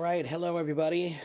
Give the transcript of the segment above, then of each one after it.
All right, hello everybody.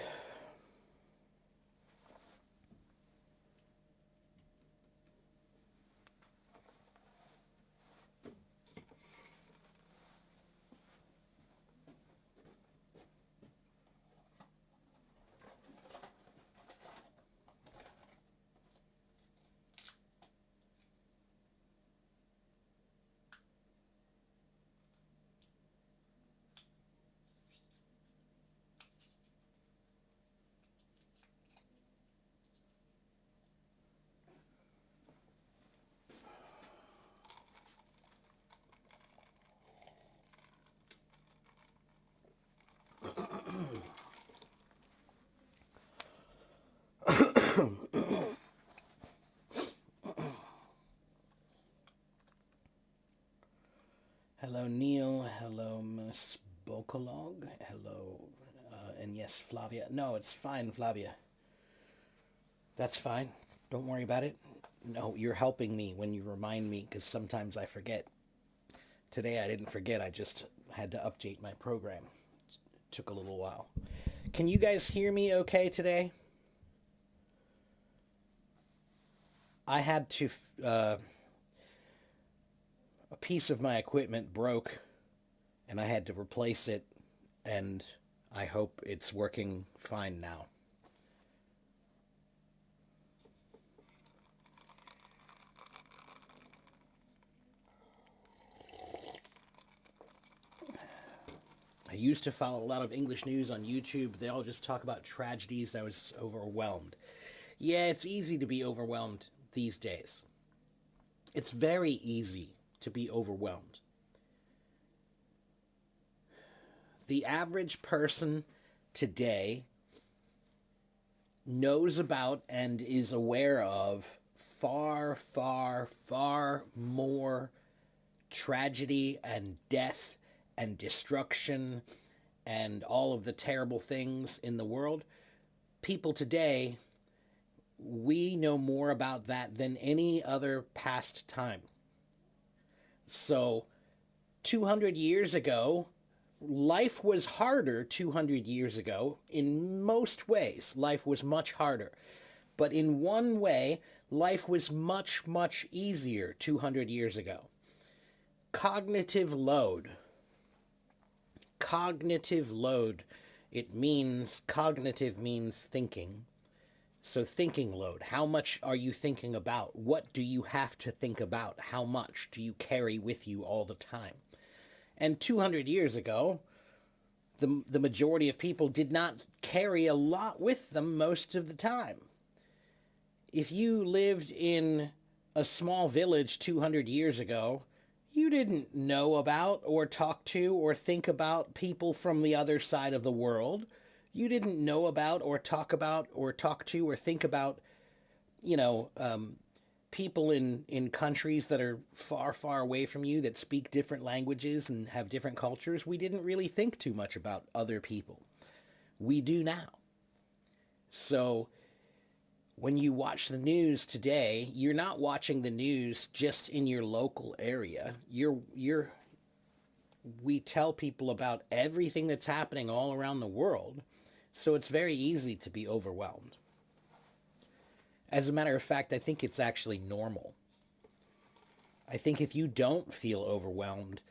Hello Neil, hello Miss Bokolog, hello, and yes, Flavia. No, it's fine, Flavia. That's fine. Don't worry about it. No, you're helping me when you remind me because sometimes I forget. Today I didn't forget, I just had to update my program. It took a little while. Can you guys hear me okay today? I had to a piece of my equipment broke and I had to replace it, and I hope it's working fine now. I used to follow a lot of English news on YouTube. They all just talk about tragedies. I was overwhelmed. Yeah, it's easy to be overwhelmed these days. It's very easy to be overwhelmed. The average person today knows about and is aware of far, far, far more tragedy and death and destruction and all of the terrible things in the world. People today, we know more about that than any other past time. So, 200 years ago, life was harder 200 years ago. In most ways, life was much harder. But in one way, life was much, much easier 200 years ago. Cognitive load. Cognitive load. Cognitive means thinking. So thinking load. How much are you thinking about? What do you have to think about? How much do you carry with you all the time? And 200 years ago, the majority of people did not carry a lot with them most of the time. If you lived in a small village 200 years ago, you didn't know about or talk to or think about people from the other side of the world. You didn't know about or talk to or think about, you know, people in countries that are far, far away from you that speak different languages and have different cultures. We didn't really think too much about other people. We do now. So when you watch the news today, you're not watching the news just in your local area. We tell people about everything that's happening all around the world. So it's very easy to be overwhelmed. As a matter of fact, I think it's actually normal. I think if you don't feel overwhelmed,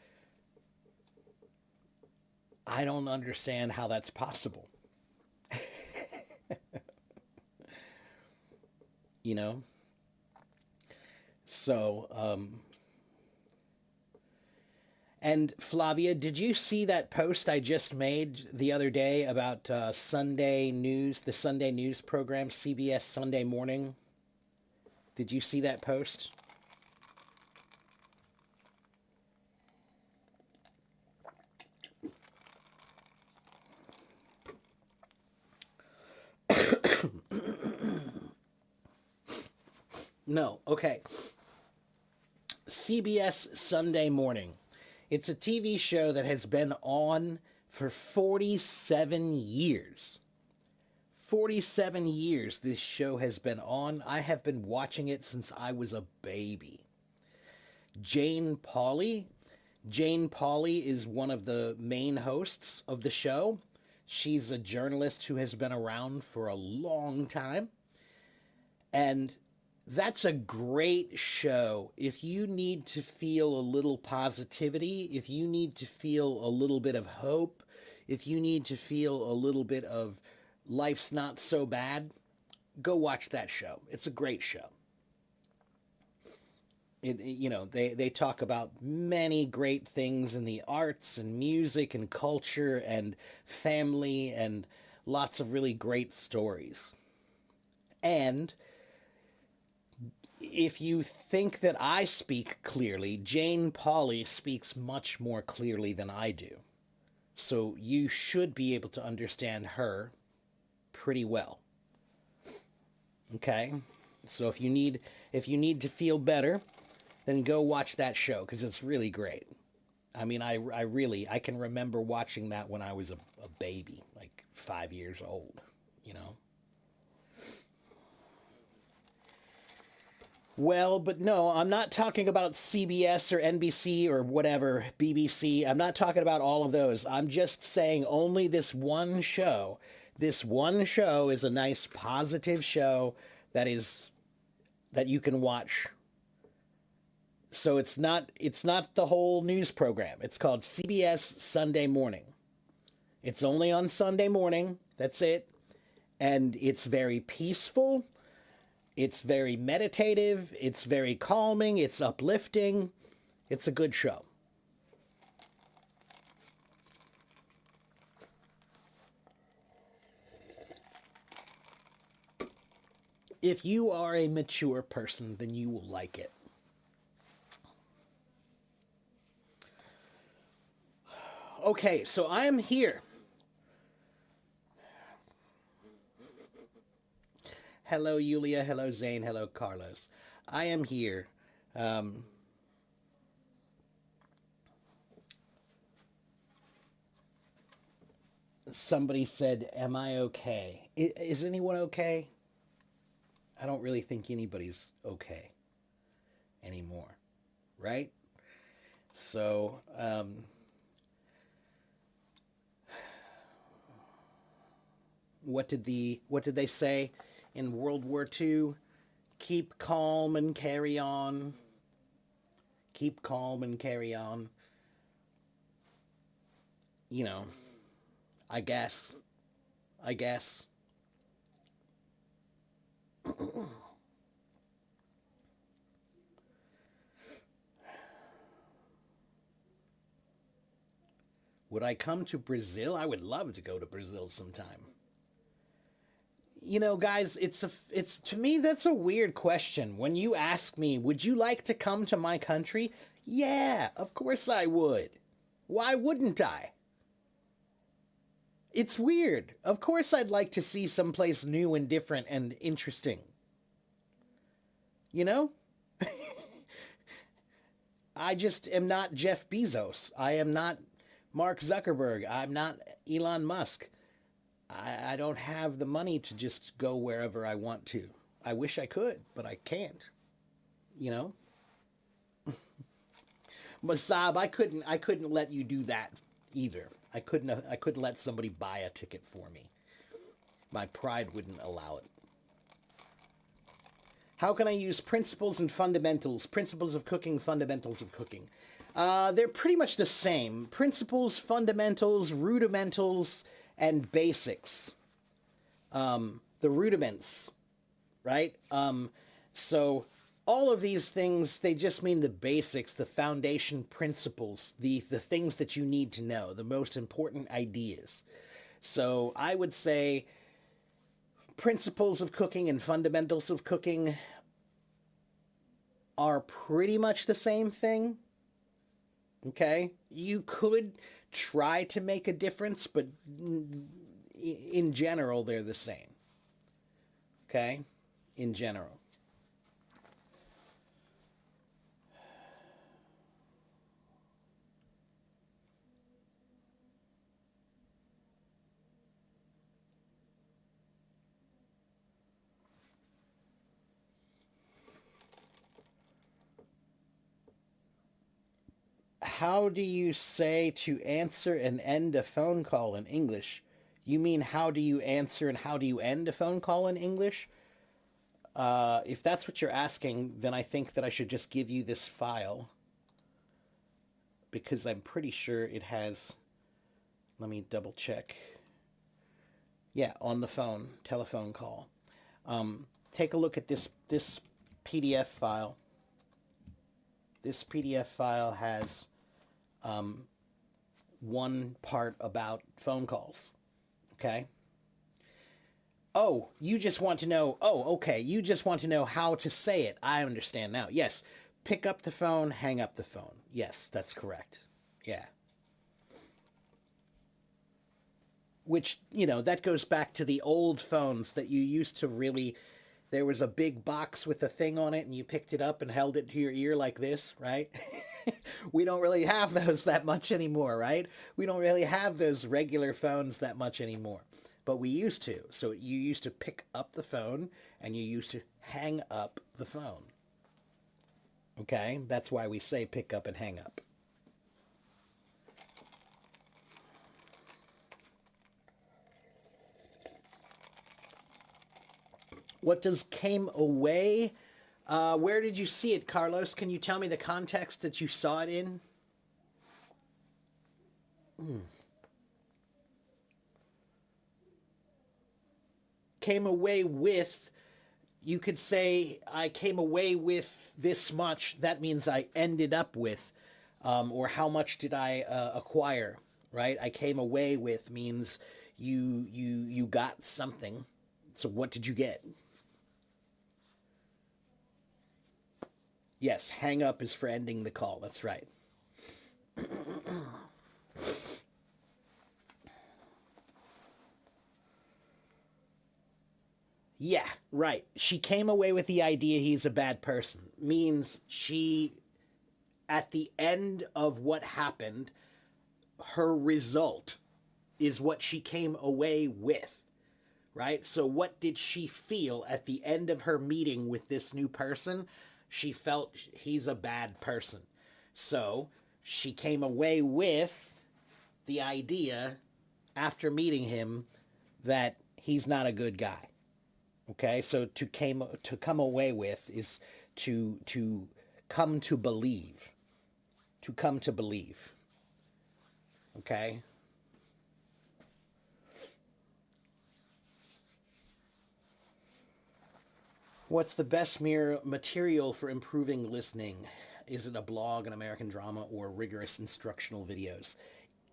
I don't understand how that's possible. You know? So, and Flavia, did you see that post I just made the other day about Sunday News, the Sunday News program, CBS Sunday Morning? Did you see that post? No. Okay. CBS Sunday Morning. It's a TV show that has been on for 47 years. 47 years this show has been on. I have been watching it since I was a baby. Jane Pauley. Jane Pauley is one of the main hosts of the show. She's a journalist who has been around for a long time. And that's a great show. If you need to feel a little positivity, if you need to feel a little bit of hope, if you need to feel a little bit of life's not so bad, go watch that show. It's a great show. They talk about many great things in the arts and music and culture and family and lots of really great stories. And if you think that I speak clearly, Jane Pauley speaks much more clearly than I do. So you should be able to understand her pretty well. Okay? So if you need to feel better, then go watch that show because it's really great. I mean, I can remember watching that when I was a baby, like 5 years old, you know? Well, but no, I'm not talking about CBS or NBC or whatever, BBC. I'm not talking about all of those. I'm just saying only this one show. This one show is a nice positive show that you can watch. So it's not the whole news program. It's called CBS Sunday Morning. It's only on Sunday morning. That's it. And it's very peaceful. It's very meditative. It's very calming. It's uplifting. It's a good show. If you are a mature person, then you will like it. Okay, so I am here. Hello, Yulia. Hello, Zane. Hello, Carlos. I am here. Um, Somebody said, "Am I okay? Is anyone okay?" I don't really think anybody's okay anymore, right? So, what did they say in World War II? Keep calm and carry on. Keep calm and carry on. You know, I guess. I guess. Would I come to Brazil? I would love to go to Brazil sometime. Guys, it's to me that's a weird question. When you ask me, "Would you like to come to my country?" Yeah, of course I would. Why wouldn't I? It's weird. Of course I'd like to see someplace new and different and interesting. You know? I just am not Jeff Bezos. I am not Mark Zuckerberg. I'm not Elon Musk. I don't have the money to just go wherever I want to. I wish I could, but I can't. You know, Masab, I couldn't let you do that either. I couldn't let somebody buy a ticket for me. My pride wouldn't allow it. How can I use principles and fundamentals? Principles of cooking, fundamentals of cooking. They're pretty much the same. Principles, fundamentals, rudimentals, and basics. The rudiments, right? So all of these things, they just mean the basics, the foundation principles, the things that you need to know, the most important ideas. So I would say principles of cooking and fundamentals of cooking are pretty much the same thing. Okay? You could try to make a difference, but in general, they're the same. Okay? In general. How do you say to answer and end a phone call in English? You mean how do you answer and how do you end a phone call in English? If that's what you're asking, then I think that I should just give you this file because I'm pretty sure it has. Let me double check. Yeah, on the phone, telephone call. Take a look at this PDF file. This PDF file has one part about phone calls. Okay. Oh, you just want to know. Oh, okay. You just want to know how to say it. I understand now. Yes. Pick up the phone, hang up the phone. Yes, that's correct. Yeah. Which, that goes back to the old phones that you used to really. There was a big box with a thing on it, and you picked it up and held it to your ear like this, right? We don't really have those that much anymore, right? We don't really have those regular phones that much anymore. But we used to. So you used to pick up the phone and you used to hang up the phone. Okay? That's why we say pick up and hang up. What does came away? Where did you see it, Carlos? Can you tell me the context that you saw it in? Came away with, you could say, I came away with this much. That means I ended up with, or how much did I acquire, right? I came away with means you got something. So what did you get? Yes, hang up is for ending the call. That's right. Yeah, right. She came away with the idea he's a bad person. Means she, at the end of what happened, her result is what she came away with, right? So, what did she feel at the end of her meeting with this new person? She felt he's a bad person. So, she came away with the idea after meeting him that he's not a good guy. Okay, so to come away with is to come to believe. To come to believe. Okay? What's the best material for improving listening? Is it a blog, an American drama, or rigorous instructional videos?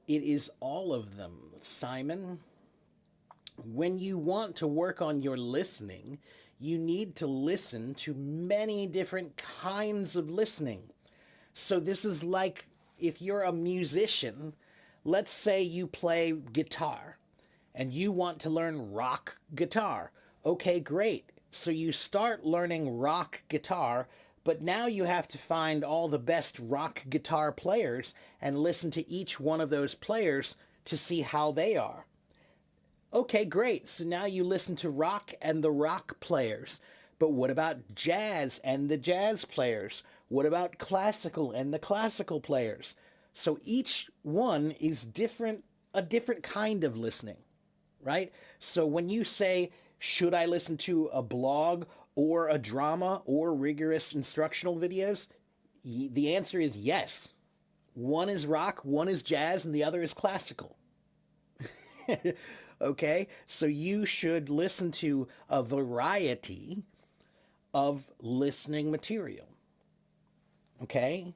It is all of them, Simon. When you want to work on your listening, you need to listen to many different kinds of listening. So this is like if you're a musician, let's say you play guitar and you want to learn rock guitar. Okay, great. So you start learning rock guitar, but now you have to find all the best rock guitar players and listen to each one of those players to see how they are. Okay, great. So now you listen to rock and the rock players. But what about jazz and the jazz players? What about classical and the classical players? So each one is different, a different kind of listening, right? So when you say, should I listen to a blog or a drama or rigorous instructional videos? The answer is yes. One is rock, one is jazz, and the other is classical. Okay? So you should listen to a variety of listening material. Okay?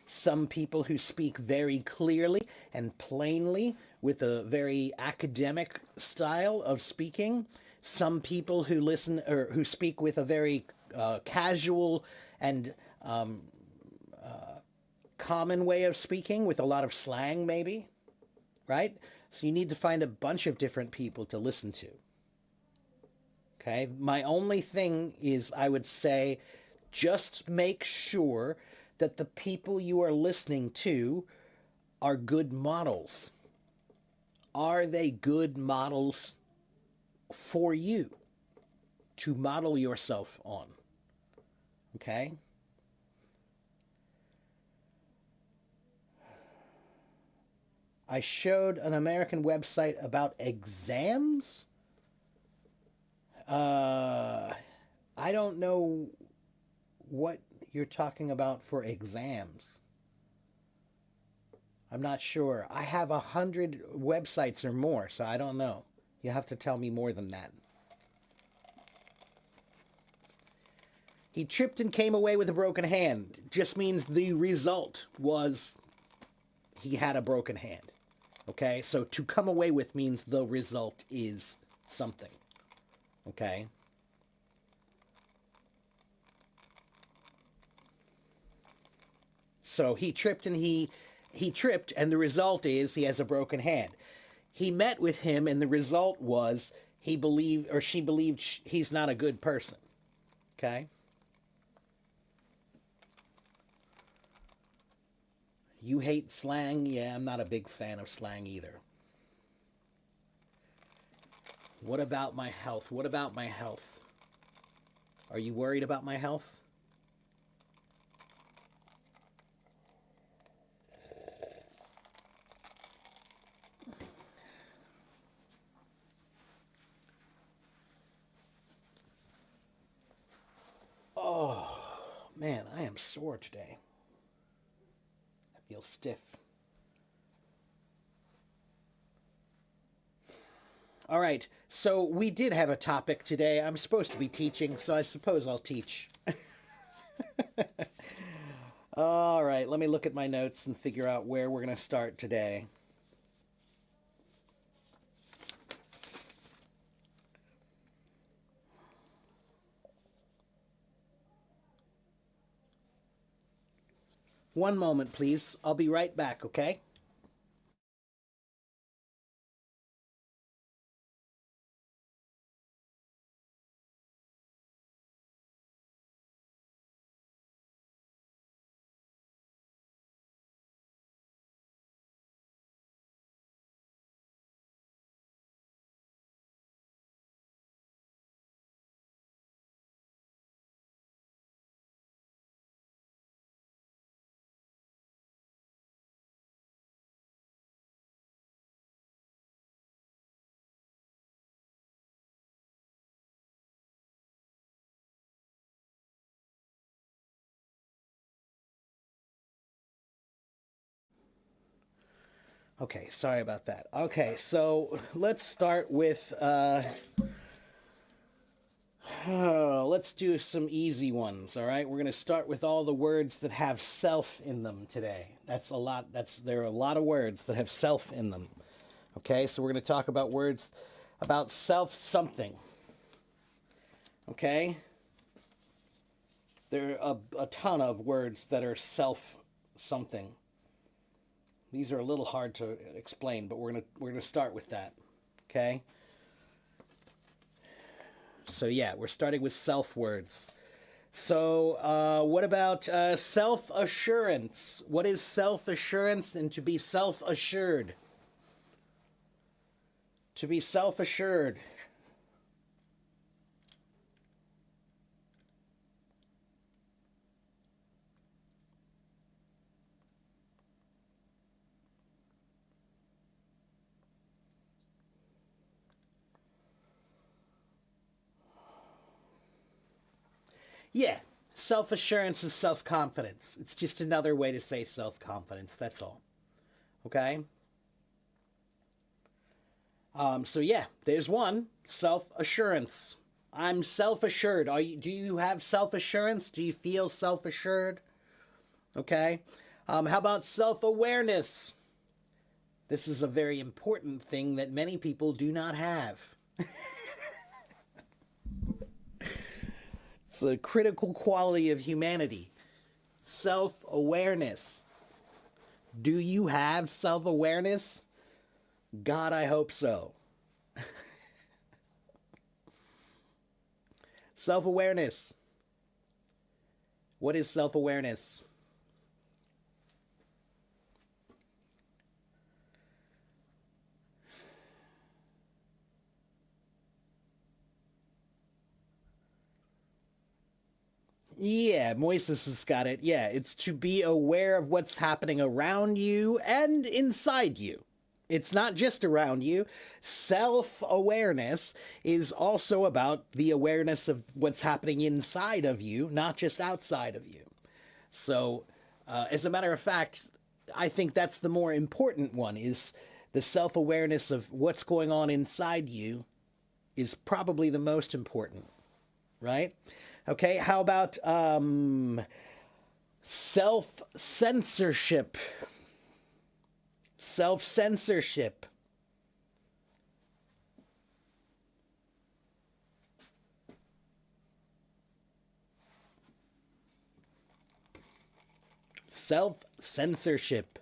Some people who speak very clearly and plainly with a very academic style of speaking. Some people who listen or who speak with a very casual and common way of speaking with a lot of slang, maybe, right? So you need to find a bunch of different people to listen to. Okay? My only thing is I would say just make sure that the people you are listening to are good models. Are they good models for you to model yourself on? Okay? I showed an American website about exams. Uh, I don't know what you're talking about for exams. I'm not sure. I have 100 websites or more, so I don't know. You have to tell me more than that. He tripped and came away with a broken hand. Just means the result was he had a broken hand. Okay? So to come away with means the result is something. Okay? So he tripped and the result is he has a broken hand. He met with him and the result was he believed or she believed he's not a good person. Okay? You hate slang? Yeah, I'm not a big fan of slang either. What about my health? What about my health? Are you worried about my health? Oh, man, I am sore today. I feel stiff. All right, so we did have a topic today. I'm supposed to be teaching, so I suppose I'll teach. All right, let me look at my notes and figure out where we're going to start today. One moment, please. I'll be right back, okay? Okay, sorry about that. Okay, so let's start with let's do some easy ones, all right? We're going to start with all the words that have self in them today. That's a lot. There are a lot of words that have self in them. Okay? So we're going to talk about words about self something. Okay? There are a ton of words that are self something. These are a little hard to explain, but we're going to start with that. Okay? So yeah, we're starting with self words. So what about self assurance? What is self assurance and to be self assured? To be self assured. Yeah, self assurance is self confidence. It's just another way to say self confidence. That's all. Okay? So yeah, there's one self assurance. I'm self assured. Do you have self assurance? Do you feel self assured? Okay. How about self awareness? This is a very important thing that many people do not have. It's a critical quality of humanity. Self awareness. Do you have self awareness? God, I hope so. Self awareness. What is self awareness? Yeah, Moises has got it. Yeah, it's to be aware of what's happening around you and inside you. It's not just around you. Self awareness is also about the awareness of what's happening inside of you, not just outside of you. So, as a matter of fact, I think that's the more important one is the self awareness of what's going on inside you is probably the most important, right? Okay, how about self censorship? Self censorship. Self censorship.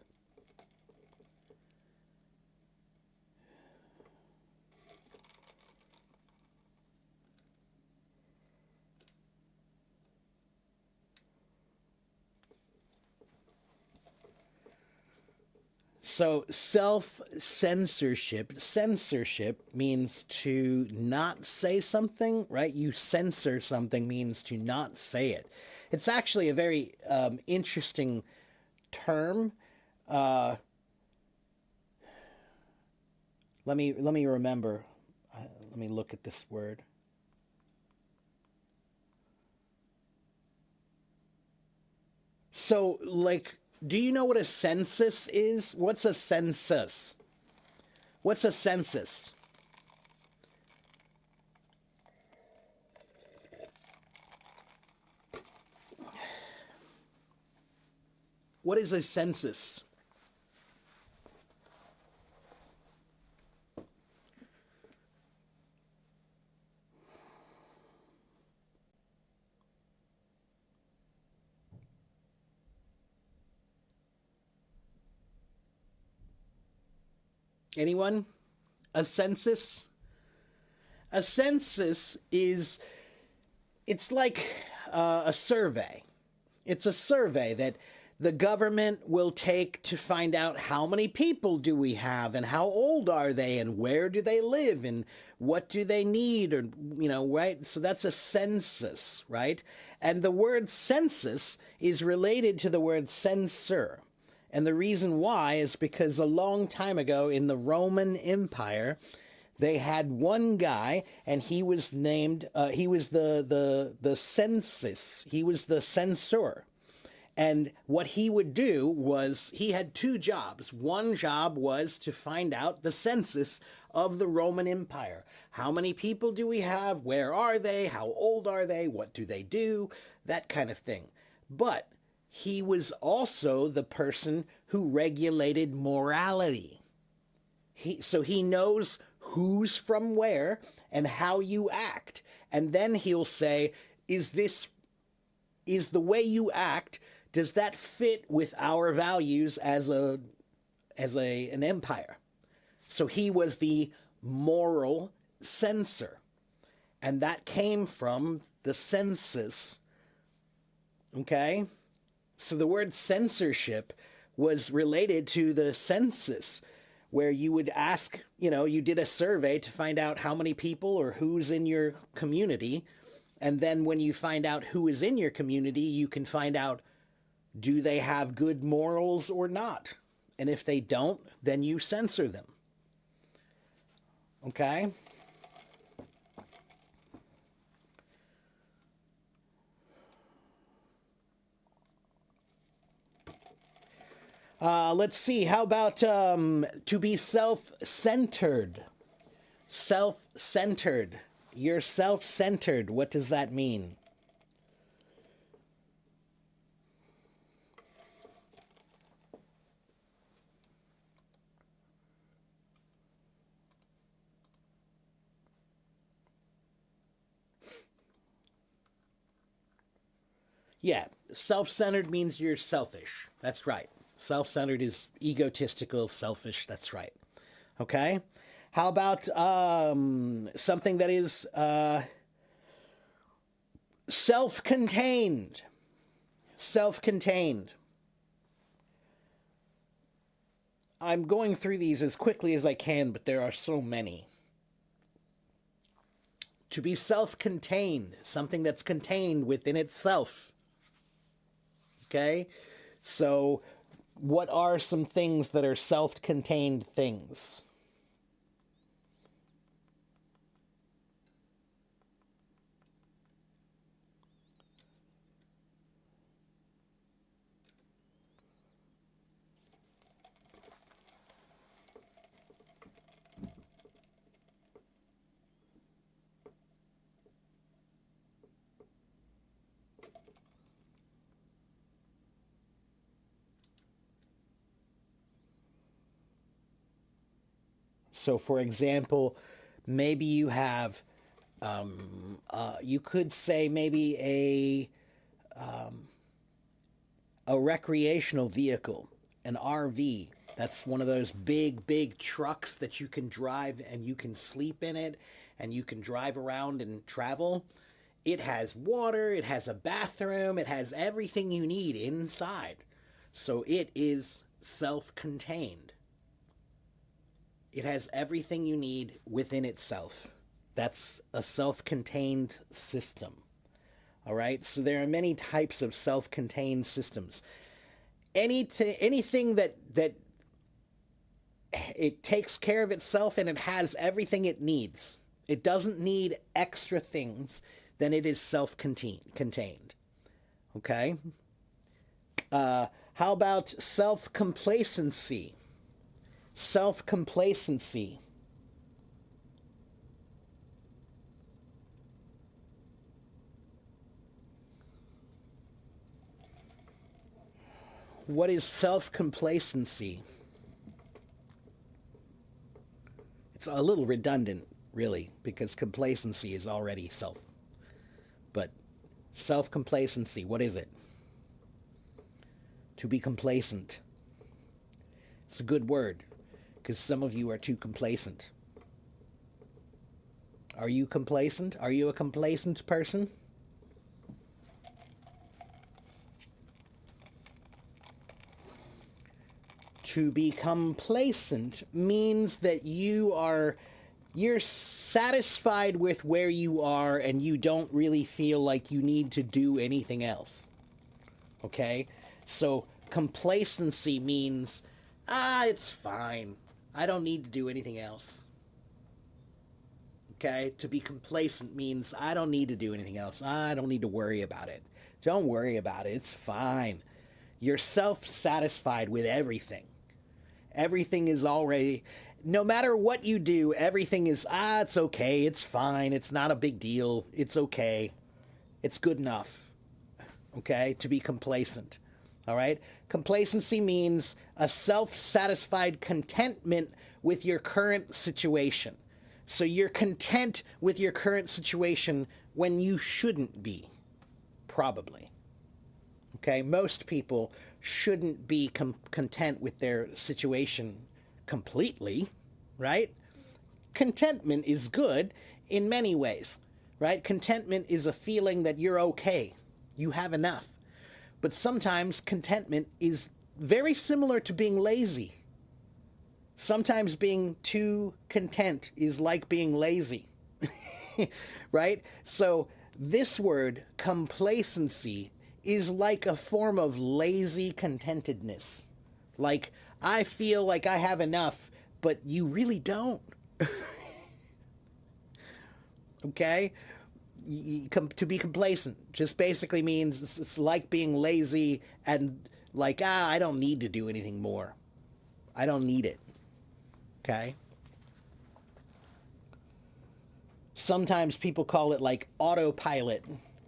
So, self censorship means to not say something, right? You censor something means to not say it. It's actually a very interesting term. Uh, let me remember. Let me look at this word. So, like, do you know what a census is? What's a census? What's a census? What is a census? Anyone? A census? A census is, it's like a survey. It's a survey that the government will take to find out how many people do we have and how old are they and where do they live and what do they need, or, right? So that's a census, right? And the word census is related to the word censor. And the reason why is because a long time ago in the Roman Empire, they had one guy, and he was named. He was the census. He was the censor. And what he would do was he had two jobs. One job was to find out the census of the Roman Empire. How many people do we have? Where are they? How old are they? What do they do? That kind of thing. But he was also the person who regulated morality. So he knows who's from where and how you act. And then he'll say, is the way you act, does that fit with our values as an empire? So he was the moral censor. And that came from the census. Okay? So the word censorship was related to the census, where you would ask, you did a survey to find out how many people or who's in your community. And then when you find out who is in your community, you can find out, do they have good morals or not? And if they don't, then you censor them. Okay? Let's see. How about to be self-centered? Self-centered. You're self-centered. What does that mean? Yeah, self-centered means you're selfish. That's right. Self-centered is egotistical, selfish. That's right. Okay? How about something that is self-contained? Self-contained. I'm going through these as quickly as I can, but there are so many. To be self-contained, something that's contained within itself. Okay? So What are some things that are self-contained things? So, for example, maybe you have, you could say maybe a recreational vehicle, an RV. That's one of those big, big trucks that you can drive and you can sleep in it and you can drive around and travel. It has water, it has a bathroom, it has everything you need inside. So it is self contained. It has everything you need within itself. That's a self contained system. All right? So there are many types of self contained systems. Anything that it takes care of itself and it has everything it needs. It doesn't need extra things, then it is self contained. Okay? How about self complacency? Self complacency. What is self complacency? It's a little redundant, really, because complacency is already self. But self complacency, what is it? To be complacent. It's a good word, because some of you are too complacent. Are you complacent? Are you a complacent person? To be complacent means that you're satisfied with where you are and you don't really feel like you need to do anything else. Okay? So complacency means, it's fine. I don't need to do anything else. Okay? To be complacent means I don't need to do anything else. I don't need to worry about it. Don't worry about it. It's fine. You're self-satisfied with everything. Everything is already, no matter what you do, everything is, it's okay, it's fine, it's not a big deal, it's okay, it's good enough, okay, to be complacent, all right? Complacency means a self-satisfied contentment with your current situation. So you're content with your current situation when you shouldn't be, probably. Okay, most people shouldn't be content with their situation completely, right? Contentment is good in many ways, right? Contentment is a feeling that you're okay, you have enough. But sometimes contentment is very similar to being lazy. Sometimes being too content is like being lazy, right? So this word, complacency, is like a form of lazy contentedness. Like, I feel like I have enough, but you really don't. Okay? To be complacent just basically means it's like being lazy and like, I don't need to do anything more. I don't need it. Okay? Sometimes people call it like autopilot,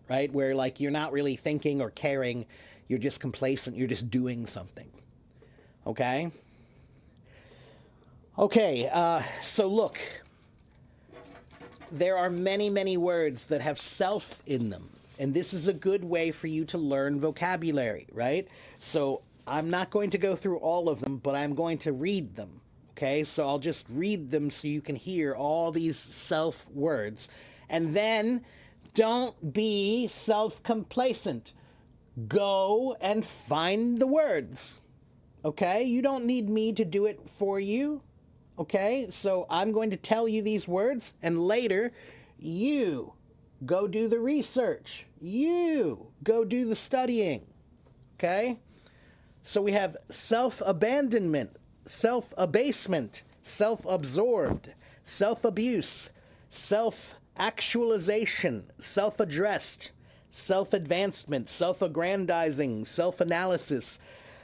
right? Where like you're not really thinking or caring, you're just complacent, you're just doing something. Okay? Okay, so look, there are many, many words that have self in them. And this is a good way for you to learn vocabulary, right? So I'm not going to go through all of them, but I'm going to read them. Okay, so I'll just read them so you can hear all these self words. And then don't be self-complacent. Go and find the words. Okay? You don't need me to do it for you. Okay? So I'm going to tell you these words, and later you go do the research. You go do the studying. Okay? So we have self-abandonment, self-abasement, self-absorbed, self-abuse, self-actualization, self-addressed, self-advancement, self-aggrandizing, self-analysis,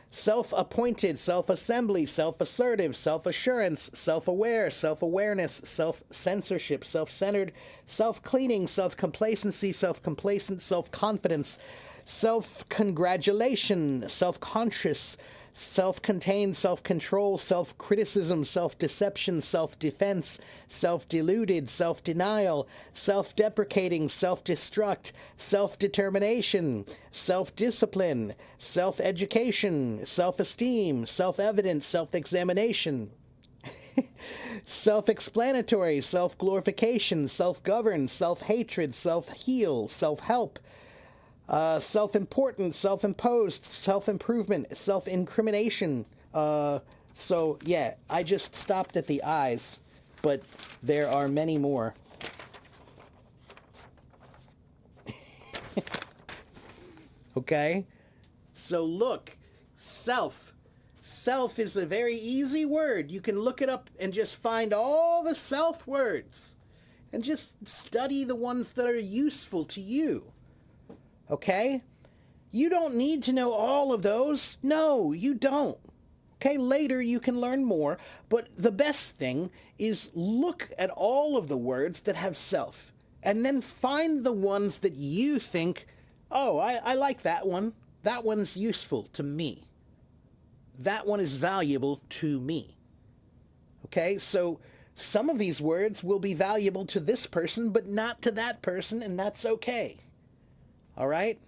self-appointed, self-assembly, self-assertive, self-assurance, self-aware, self-awareness, self-censorship, self-centered, self-cleaning, self-complacency, self-complacent, self-confidence, self-congratulation, self-conscious, self-contained, self-control, self-criticism, self-deception, self-defense, self-deluded, self-denial, self-deprecating, self-destruct, self-determination, self-discipline, self-education, self-esteem, self-evident, self-examination, self-explanatory, self-glorification, self-govern, self-hatred, self-heal, self-help, self-important, self-imposed, self-improvement, self-incrimination. So, yeah, I just stopped at the I's, but there are many more. Okay? So look, self. Self is a very easy word. You can look it up and just find all the self words and just study the ones that are useful to you. Okay? You don't need to know all of those. No, you don't. Okay, later you can learn more, but the best thing is look at all of the words that have self, and then find the ones that you think, oh, I like that one. That one's useful to me. That one is valuable to me. Okay, so some of these words will be valuable to this person, but not to that person, and that's okay. All right?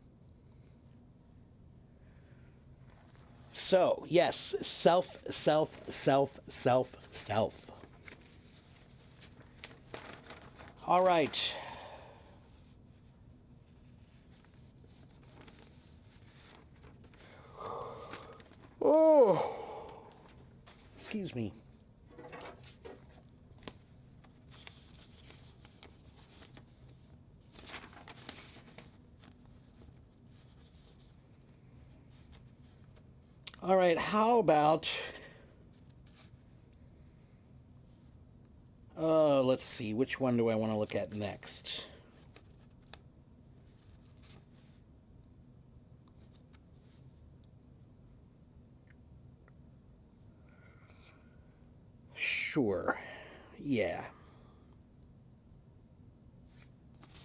So, yes, self, self, self, self, self. All right. Oh, excuse me. All right, how about, let's see, which one do I want to look at next? Sure, yeah.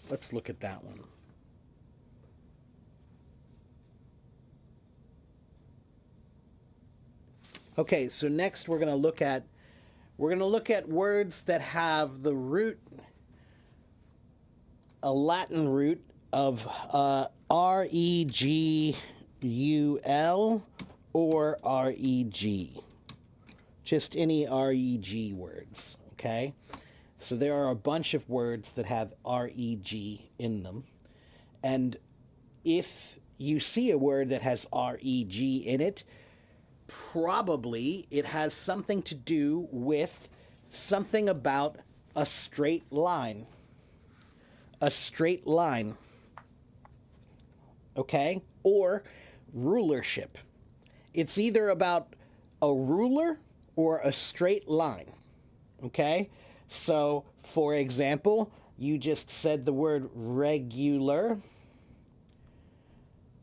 Let's look at that one. Okay, so next we're going to look at words that have the root, a Latin root of regul or reg. Just any reg words, okay? So there are a bunch of words that have reg in them. And if you see a word that has reg in it, probably it has something to do with something about a straight line. A straight line. Okay? Or rulership. It's either about a ruler or a straight line. Okay? So, for example, you just said the word regular.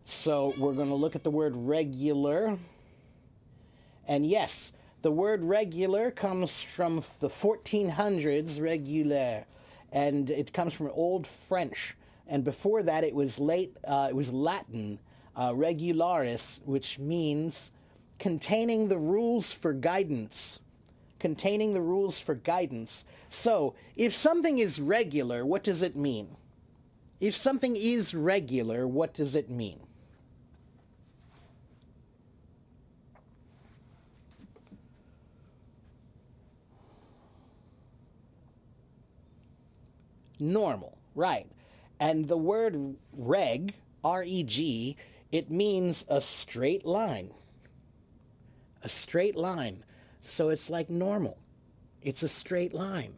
So, we're going to look at the word regular. And yes, the word regular comes from the 1400s, régulier, and it comes from Old French. And before that, it was Latin, regularis, which means containing the rules for guidance. Containing the rules for guidance. So, if something is regular, what does it mean? If something is regular, what does it mean? Normal, right. And the word reg, R-E-G, it means a straight line. A straight line. So it's like normal. It's a straight line.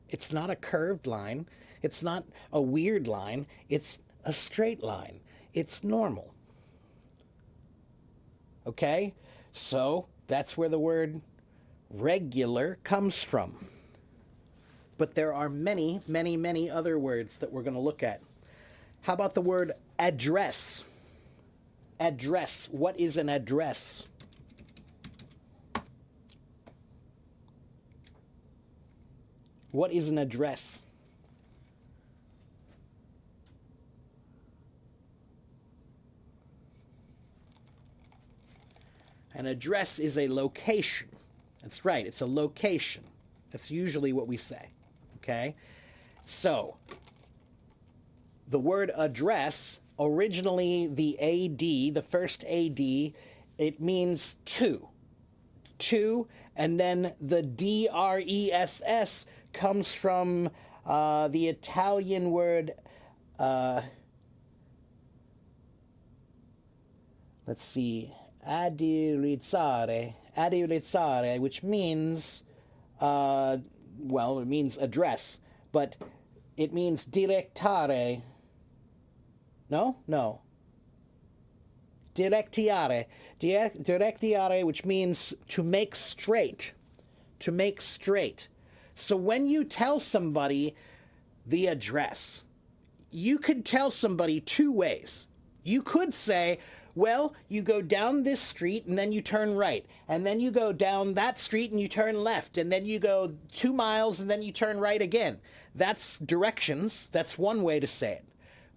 It's not a curved line. It's not a weird line. It's a straight line. It's normal. Okay? So that's where the word regular comes from. But there are many, many, many other words that we're going to look at. How about the word address? Address. What is an address? What is an address? An address is a location. That's right, it's a location. That's usually what we say. Okay? So, the word address, originally the AD, the first AD, it means to. To, and then the DRESS comes from the Italian word, let's see, adirizzare, which means, well, it means address, but it means directare. No. Directiare. Directiare, which means to make straight. To make straight. So when you tell somebody the address, you could tell somebody two ways. You could say, well, you go down this street and then you turn right. And then you go down that street and you turn left. And then you go 2 miles and then you turn right again. That's directions. That's one way to say it.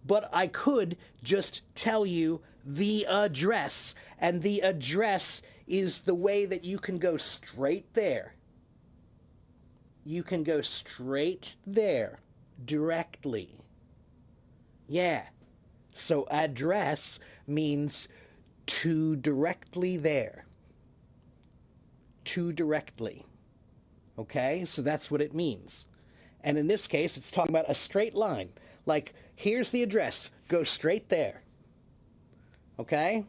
But I could just tell you the address. And the address is the way that you can go straight there. You can go straight there, directly. Yeah. So address means to directly there. To directly. Okay? So that's what it means. And in this case, it's talking about a straight line. Like, here's the address. Go straight there. Okay?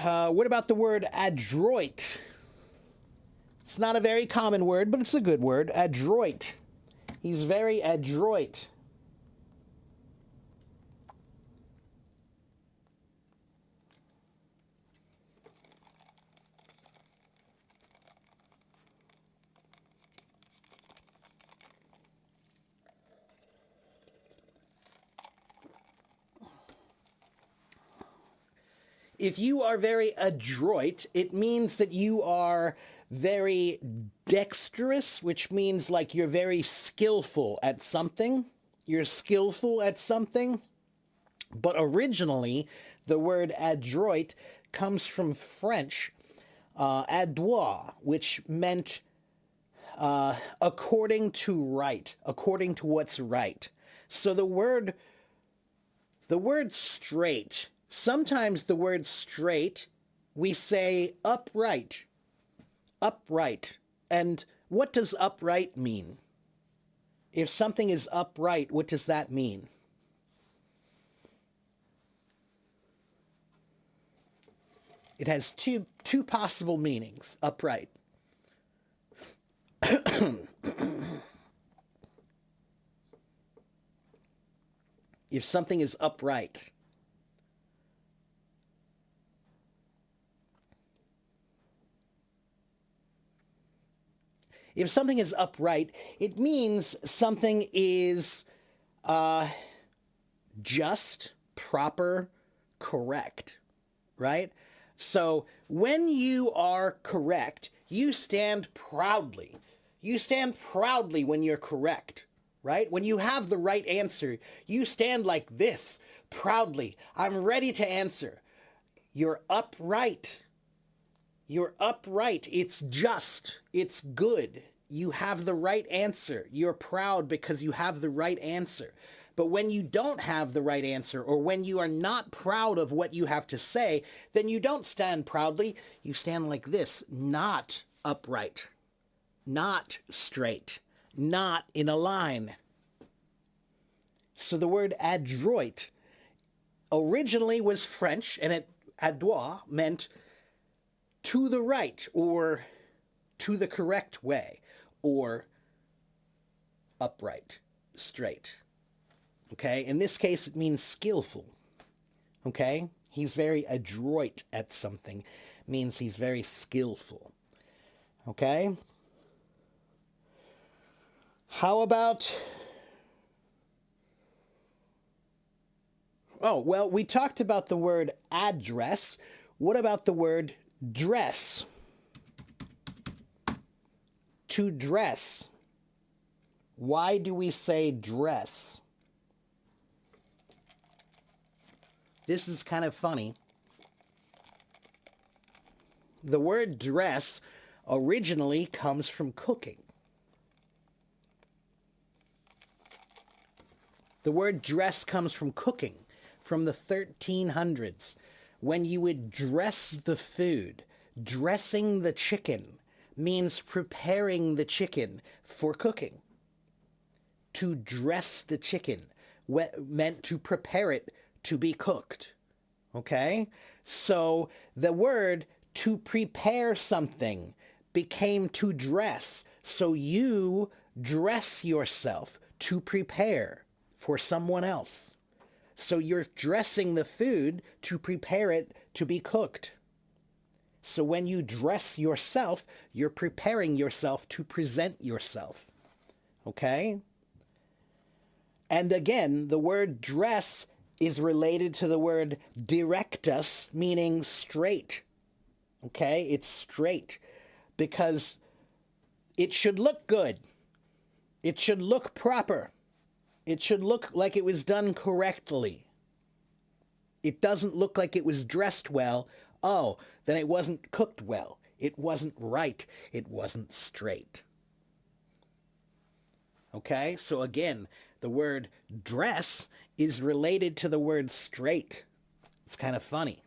What about the word adroit? It's not a very common word, but it's a good word. Adroit. He's very adroit. If you are very adroit, it means that you are very dexterous, which means like you're very skillful at something. You're skillful at something. But originally, the word adroit comes from French, adroit, which meant according to right, according to what's right. So the word straight, sometimes the word straight, we say upright. Upright. And what does upright mean? If something is upright, what does that mean? It has two possible meanings, upright. If something is upright. If something is upright, it means something is just, proper, correct, right? So when you are correct, you stand proudly. You stand proudly when you're correct, right? When you have the right answer, you stand like this, proudly. I'm ready to answer. You're upright. You're upright. It's just. It's good. You have the right answer. You're proud because you have the right answer. But when you don't have the right answer, or when you are not proud of what you have to say, then you don't stand proudly. You stand like this, not upright, not straight, not in a line. So the word adroit originally was French, and it adroit meant to the right, or to the correct way, or upright, straight. Okay? In this case, it means skillful. Okay? He's very adroit at something. Means he's very skillful. Okay? How about... Oh, well, we talked about the word address. What about the word dress? To dress. Why do we say dress? This is kind of funny. The word dress originally comes from cooking. The word dress comes from cooking, from the 1300s, when you would dress the food. Dressing the chicken means preparing the chicken for cooking. To dress the chicken meant to prepare it to be cooked. Okay? So the word to prepare something became to dress. So you dress yourself to prepare for someone else. So you're dressing the food to prepare it to be cooked. So when you dress yourself, you're preparing yourself to present yourself. Okay? And again, the word dress is related to the word directus, meaning straight. Okay? It's straight because it should look good. It should look proper. It should look like it was done correctly. It doesn't look like it was dressed well. Oh, then it wasn't cooked well. It wasn't right. It wasn't straight. Okay? So again, the word dress is related to the word straight. It's kind of funny.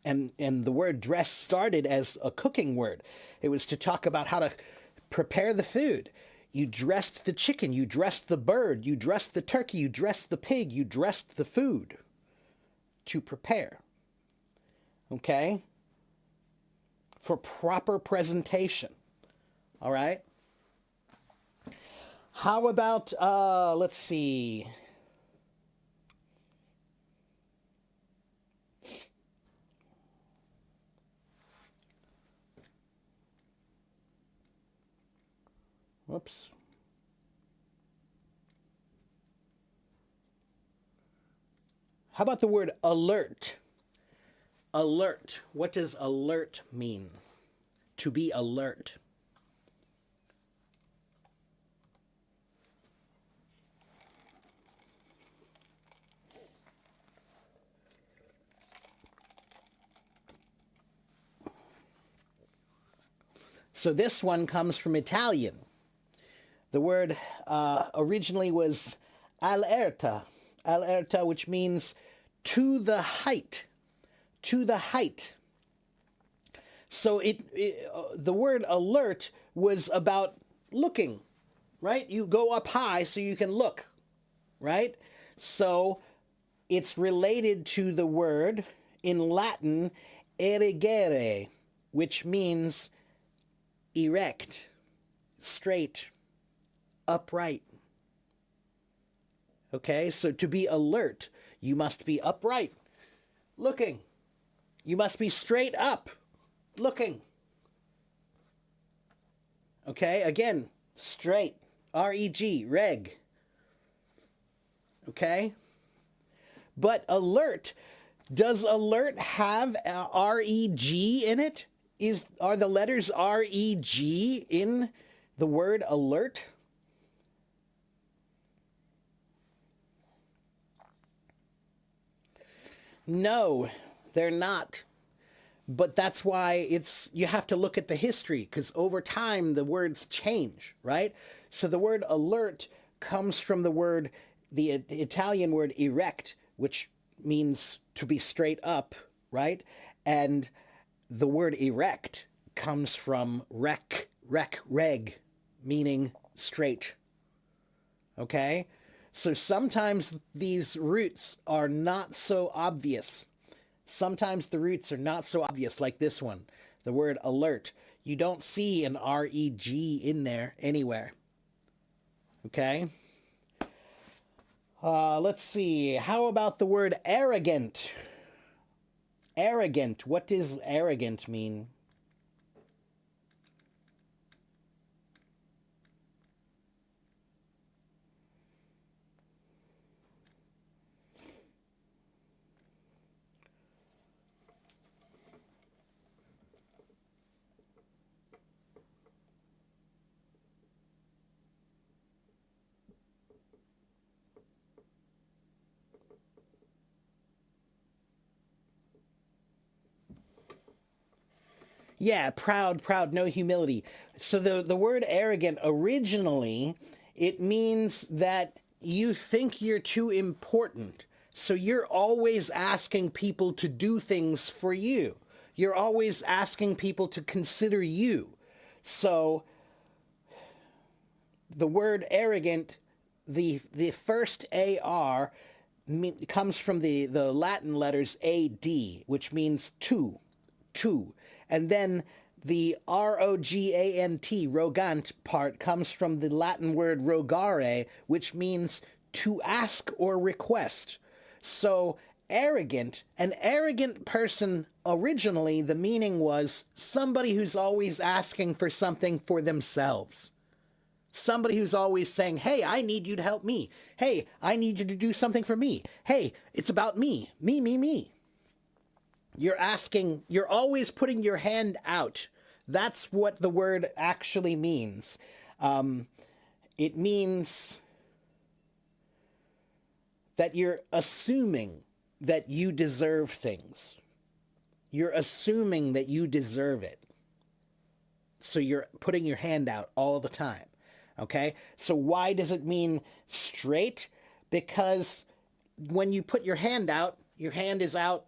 And the word dress started as a cooking word. It was to talk about how to prepare the food. You dressed the chicken, you dressed the bird, you dressed the turkey, you dressed the pig, you dressed the food to prepare. Okay? For proper presentation. All right? How about, let's see. Whoops. How about the word alert? Alert. What does alert mean? To be alert. So this one comes from Italian. The word originally was allerta, which means to the height, to the height. So the word alert was about looking, right? You go up high so you can look, right? So it's related to the word in Latin erigere, which means erect, straight, upright. Okay, so to be alert, you must be upright, looking. You must be straight up, looking. Okay, again, straight, R-E-G, reg. Okay? But alert, does alert have R-E-G in it? Are the letters R-E-G in the word alert? No, they're not. But that's why you have to look at the history, because over time the words change, right? So the word alert comes from the Italian word erect, which means to be straight up, right? And the word erect comes from reg, meaning straight. Okay? So sometimes these roots are not so obvious. Sometimes the roots are not so obvious, like this one, the word alert. You don't see an R-E-G in there anywhere. Okay? Let's see. How about the word arrogant? Arrogant. What does arrogant mean? Yeah, proud, proud, no humility. So the word arrogant originally, it means that you think you're too important. So you're always asking people to do things for you. You're always asking people to consider you. So the word arrogant, the first AR comes from the Latin letters AD, which means two. And then the ROGANT, rogant part comes from the Latin word rogare, which means to ask or request. So arrogant, an arrogant person, originally the meaning was somebody who's always asking for something for themselves. Somebody who's always saying, hey, I need you to help me. Hey, I need you to do something for me. Hey, it's about me. Me. You're asking, you're always putting your hand out. That's what the word actually means. It means that you're assuming that you deserve things. You're assuming that you deserve it. So you're putting your hand out all the time. Okay? So why does it mean straight? Because when you put your hand out, your hand is out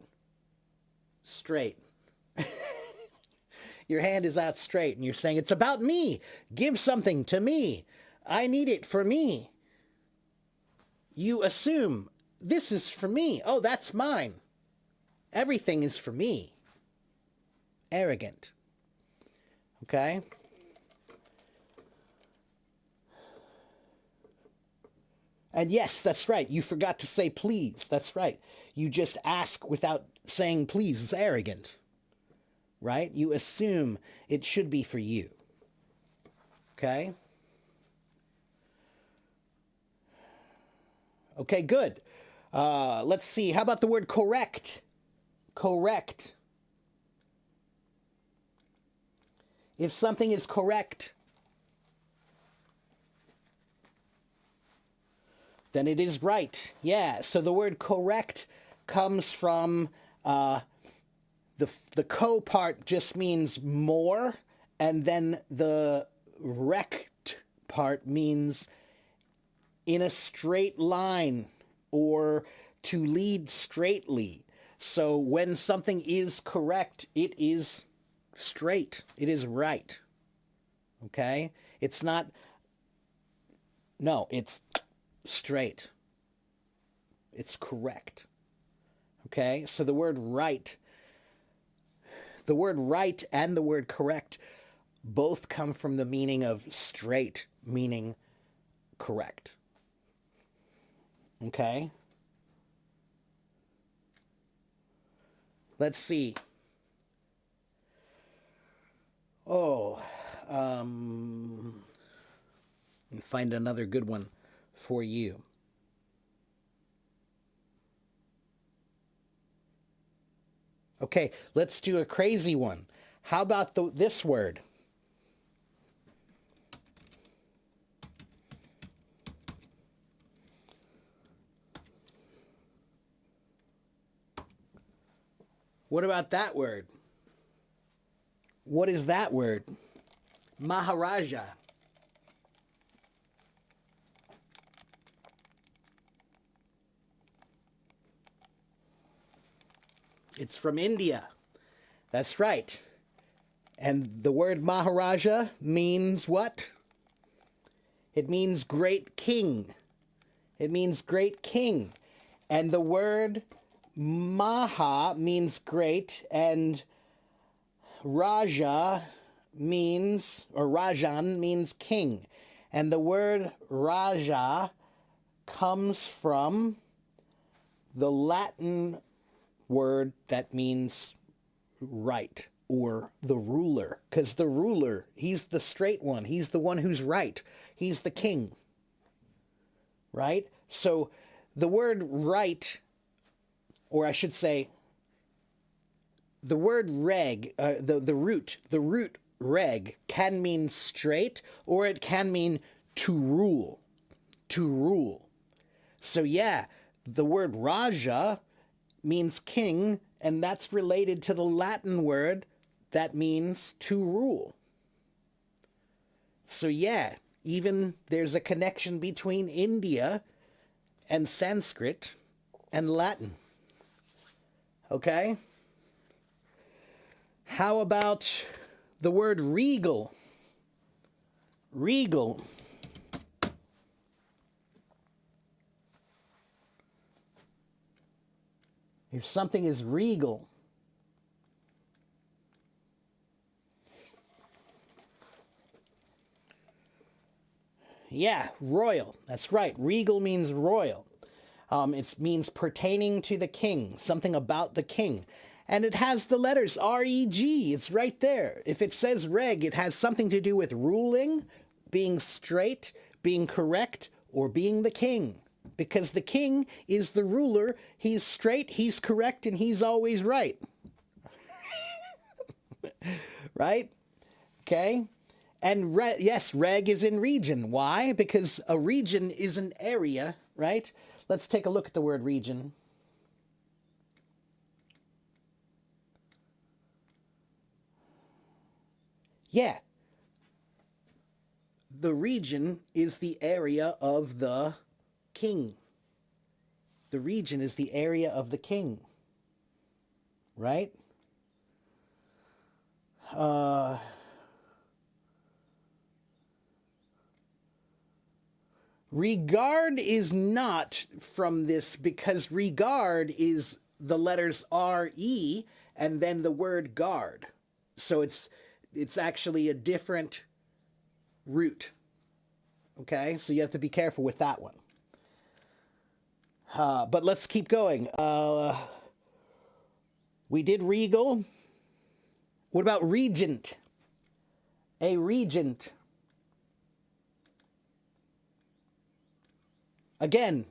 straight. Your hand is out straight, and you're saying, it's about me. Give something to me. I need it for me. You assume, this is for me. Oh, that's mine. Everything is for me. Arrogant. Okay? And yes, that's right. You forgot to say please. That's right. You just ask without saying please. It's arrogant. Right? You assume it should be for you. Okay? Okay, good. Let's see. How about the word correct? Correct. If something is correct, then it is right. Yeah, so the word correct comes from the co part just means more, and then the rect part means in a straight line or to lead straightly. So when something is correct, it is straight. It is right. Okay? It's not, no, it's straight. It's correct. Okay? So the word right and the word correct both come from the meaning of straight, meaning correct. Okay? Let's see. Oh, find another good one for you. Okay, let's do a crazy one. How about this word? What about that word? What is that word? Maharaja. It's from India. That's right. And the word Maharaja means what? It means great king. It means great king. And the word Maha means great, and Raja means, or Rajan means king. And the word Raja comes from the Latin word that means right or the ruler, because the ruler, he's the straight one. He's the one who's right. He's the king, right? So the word right, or I should say, the word reg, the root reg can mean straight, or it can mean to rule, to rule. So yeah, the word Raja means king, and that's related to the Latin word that means to rule. So yeah, even there's a connection between India and Sanskrit and Latin. Okay? How about the word regal? Regal. If something is regal, yeah, royal. That's right. Regal means royal. It means pertaining to the king, something about the king. And it has the letters R-E-G. It's right there. If it says reg, it has something to do with ruling, being straight, being correct, or being the king. Because the king is the ruler. He's straight, he's correct, and he's always right. Right? Okay? And yes, reg is in region. Why? Because a region is an area, right? Let's take a look at the word region. Yeah. The region is the area of the king. The region is the area of the king. Right? Regard is not from this, because regard is the letters R-E and then the word guard. So it's actually a different root. Okay, so you have to be careful with that one. But let's keep going. We did regal. What about regent? A regent. Again,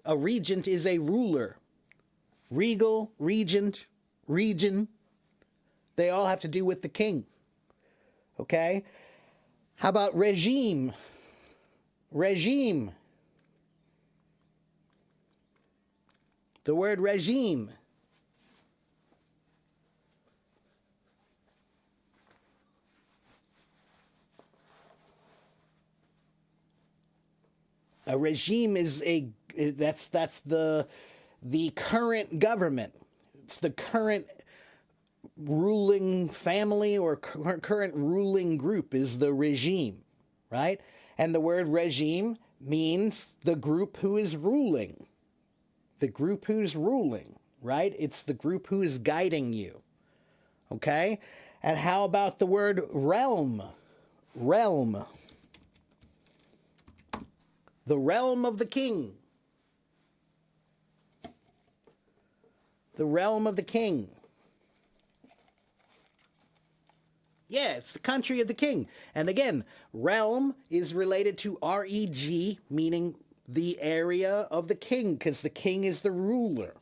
a regent is a ruler. Regal, regent, region, they all have to do with the king. Okay? How about regime? Regime. The word regime. A regime is that's the current government. It's the current ruling family or current ruling group is the regime, right? And the word regime means the group who is ruling. The group who's ruling, right? It's the group who is guiding you. Okay? And how about the word realm? Realm. The realm of the king. The realm of the king. Yeah, it's the country of the king. And again, realm is related to R-E-G, meaning the area of the king, because the king is the ruler.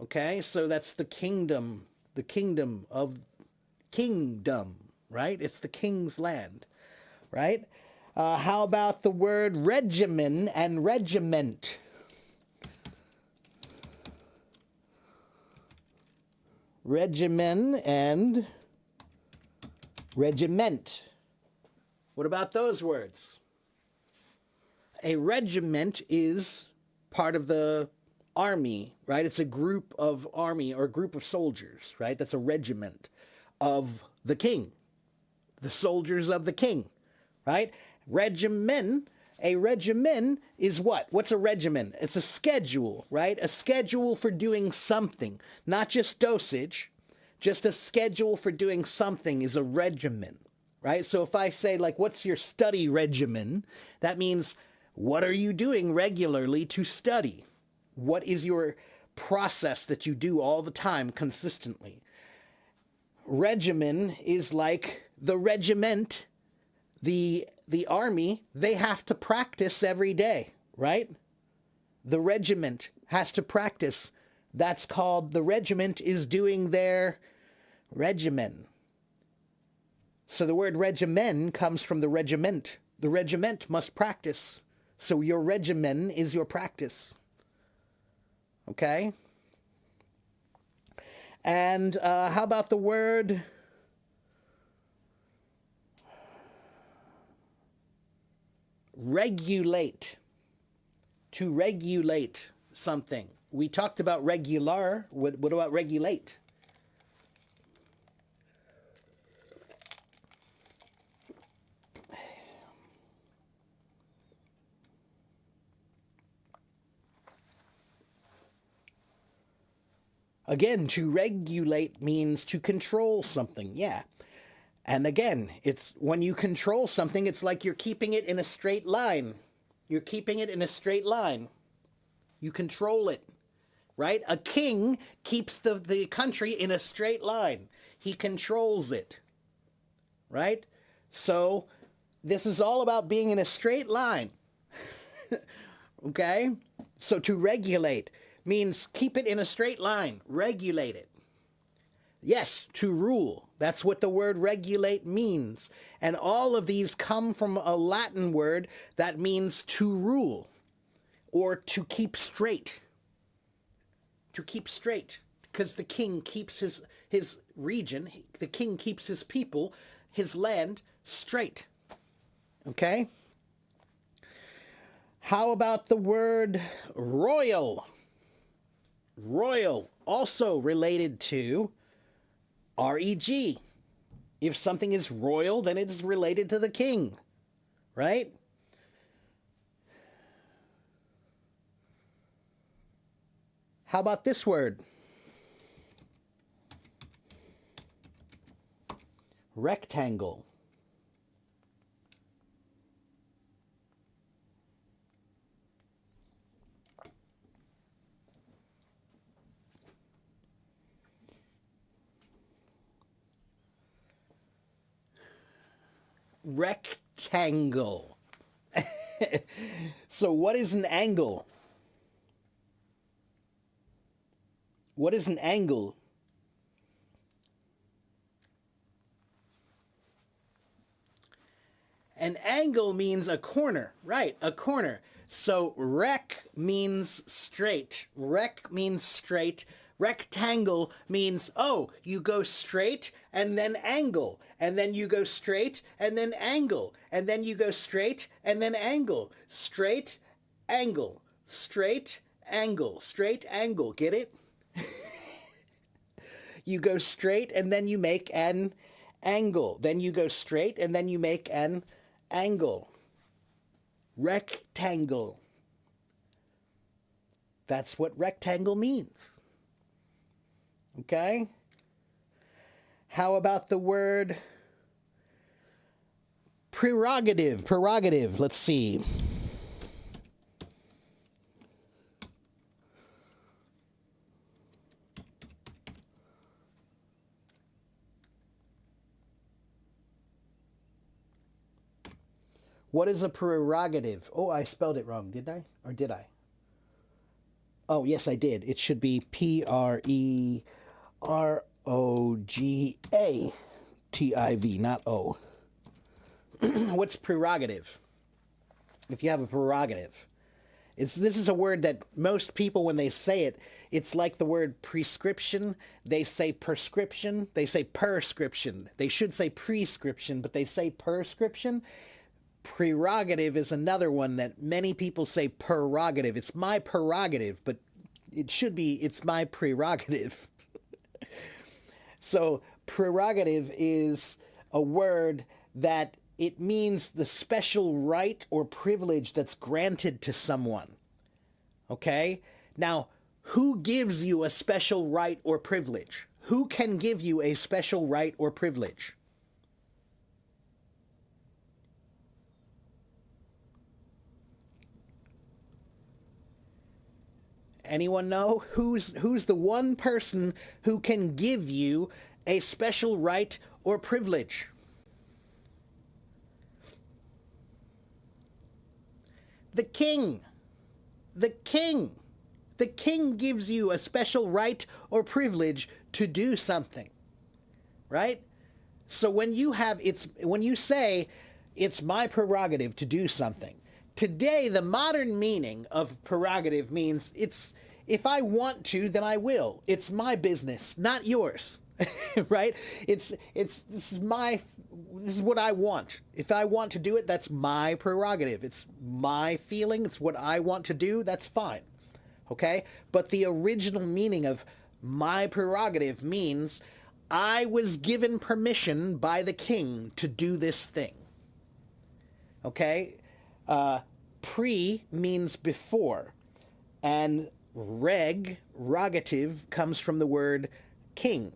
Okay, so that's the kingdom of kingdom, right? It's the king's land, right? How about the word regimen and regiment? Regimen and regiment. What about those words? A regiment is part of the army, right? It's a group of army or a group of soldiers, right? That's a regiment of the king, the soldiers of the king, right? Regimen, a regimen is what? What's a regimen? It's a schedule, right? A schedule for doing something, not just dosage, just a schedule for doing something is a regimen, right? So if I say, like, what's your study regimen? That means, what are you doing regularly to study? What is your process that you do all the time consistently. Regimen is like the regiment, the army, they have to practice every day, right? The regiment has to practice. That's called, the regiment is doing their regimen. So the word regimen comes from the regiment. The regiment must practice. So your regimen is your practice. Okay? And how about the word regulate? To regulate something. We talked about regular. What about regulate? Again, to regulate means to control something, yeah. And again, it's when you control something, it's like you're keeping it in a straight line. You're keeping it in a straight line. You control it, right? A king keeps the country in a straight line. He controls it, right? So this is all about being in a straight line, okay? So to regulate means keep it in a straight line, regulate it. Yes, to rule. That's what the word regulate means. And all of these come from a Latin word that means to rule or to keep straight. To keep straight. Because the king keeps his region, the king keeps his people, his land straight. Okay? How about the word royal? Royal, also related to reg. If something is royal, then it is related to the king, right? How about this word? Rectangle. Rectangle. So what is an angle? What is an angle? An angle means a corner, right? A corner. So rec means straight. Rec means straight. Rectangle means, oh, you go straight and then angle. And then you go straight and then angle. And then you go straight and then angle. Straight, angle. Straight, angle. Straight, angle. Get it? You go straight and then you make an angle. Then you go straight and then you make an angle. Rectangle. That's what rectangle means. Okay? How about the word prerogative? Prerogative, let's see. What is a prerogative? Oh, I spelled it wrong, didn't I? Or did I? Oh, yes, I did. It should be Prerogative, not O. What's prerogative? If you have a prerogative. This is a word that most people, when they say it, it's like the word prescription. They say prescription. They say prescription. They should say prescription, but they say prescription. Prerogative is another one that many people say prerogative. It's my prerogative, but it should be it's my prerogative. So prerogative is a word that it means the special right or privilege that's granted to someone. Okay? Now, who gives you a special right or privilege? Who can give you a special right or privilege? Anyone know who's the one person who can give you a special right or privilege? The king. The king. The king gives you a special right or privilege to do something. Right? So when you say it's my prerogative to do something, today the modern meaning of prerogative means if I want to, then I will. It's my business, not yours. Right? This is what I want. If I want to do it, that's my prerogative. It's my feeling. It's what I want to do. That's fine. Okay? But the original meaning of my prerogative means I was given permission by the king to do this thing. Okay? Pre means before. And rogative, comes from the word king.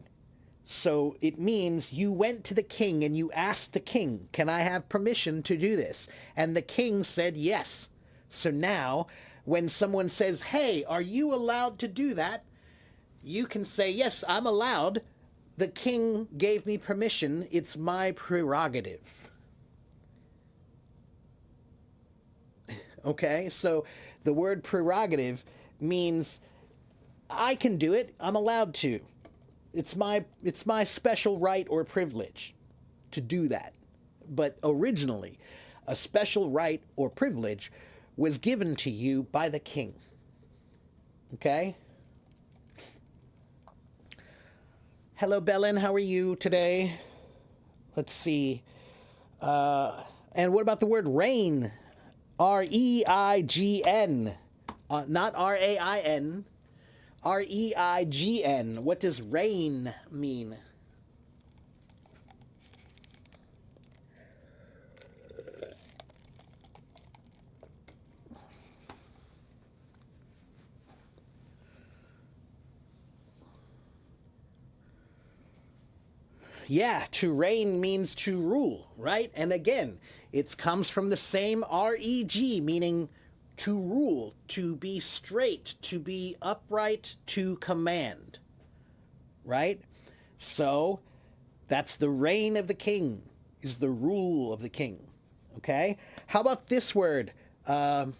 So it means you went to the king and you asked the king, can I have permission to do this? And the king said yes. So now, when someone says, hey, are you allowed to do that? You can say, yes, I'm allowed. The king gave me permission. It's my prerogative. Okay, so the word prerogative means I can do it. I'm allowed to. It's my special right or privilege to do that. But originally, a special right or privilege was given to you by the king. Okay? Hello, Belen. How are you today? Let's see. And what about the word reign? R-E-I-G-N. Not R-A-I-N. R-E-I-G-N. What does reign mean? Yeah, to reign means to rule, right? And again, it comes from the same R-E-G, meaning to rule, to be straight, to be upright, to command, right? So that's the reign of the king, is the rule of the king, okay? How about this word? What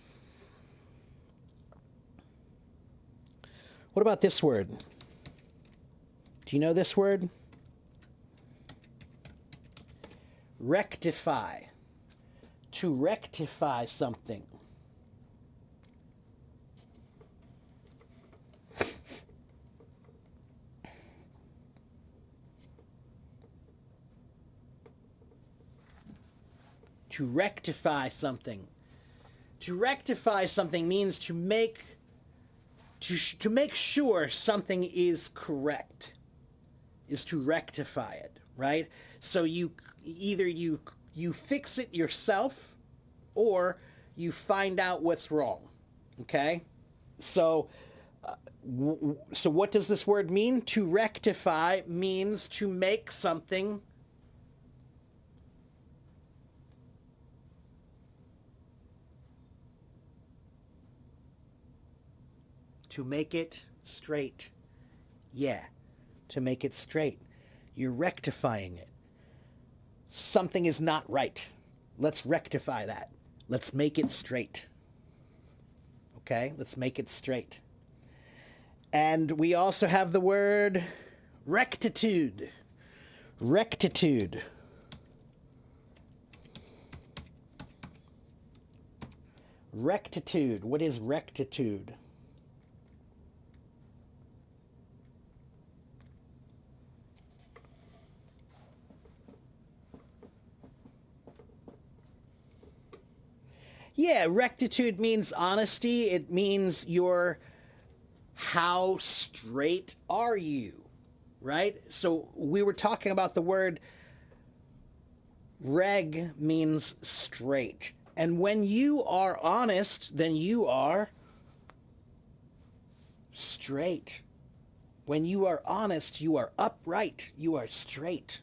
about this word? Do you know this word? Rectify. To rectify something. To rectify something. To rectify something means to make sure something is correct. Is to rectify it, right? So you fix it yourself or you find out what's wrong. Okay? So what does this word mean? To rectify means to make something to make it straight. Yeah, to make it straight. You're rectifying it. Something is not right. Let's rectify that. Let's make it straight. Okay, let's make it straight. And we also have the word rectitude. Rectitude. Rectitude. What is rectitude? Yeah, rectitude means honesty. It means how straight are you, right? So we were talking about the word reg means straight. And when you are honest, then you are straight. When you are honest, you are upright. You are straight,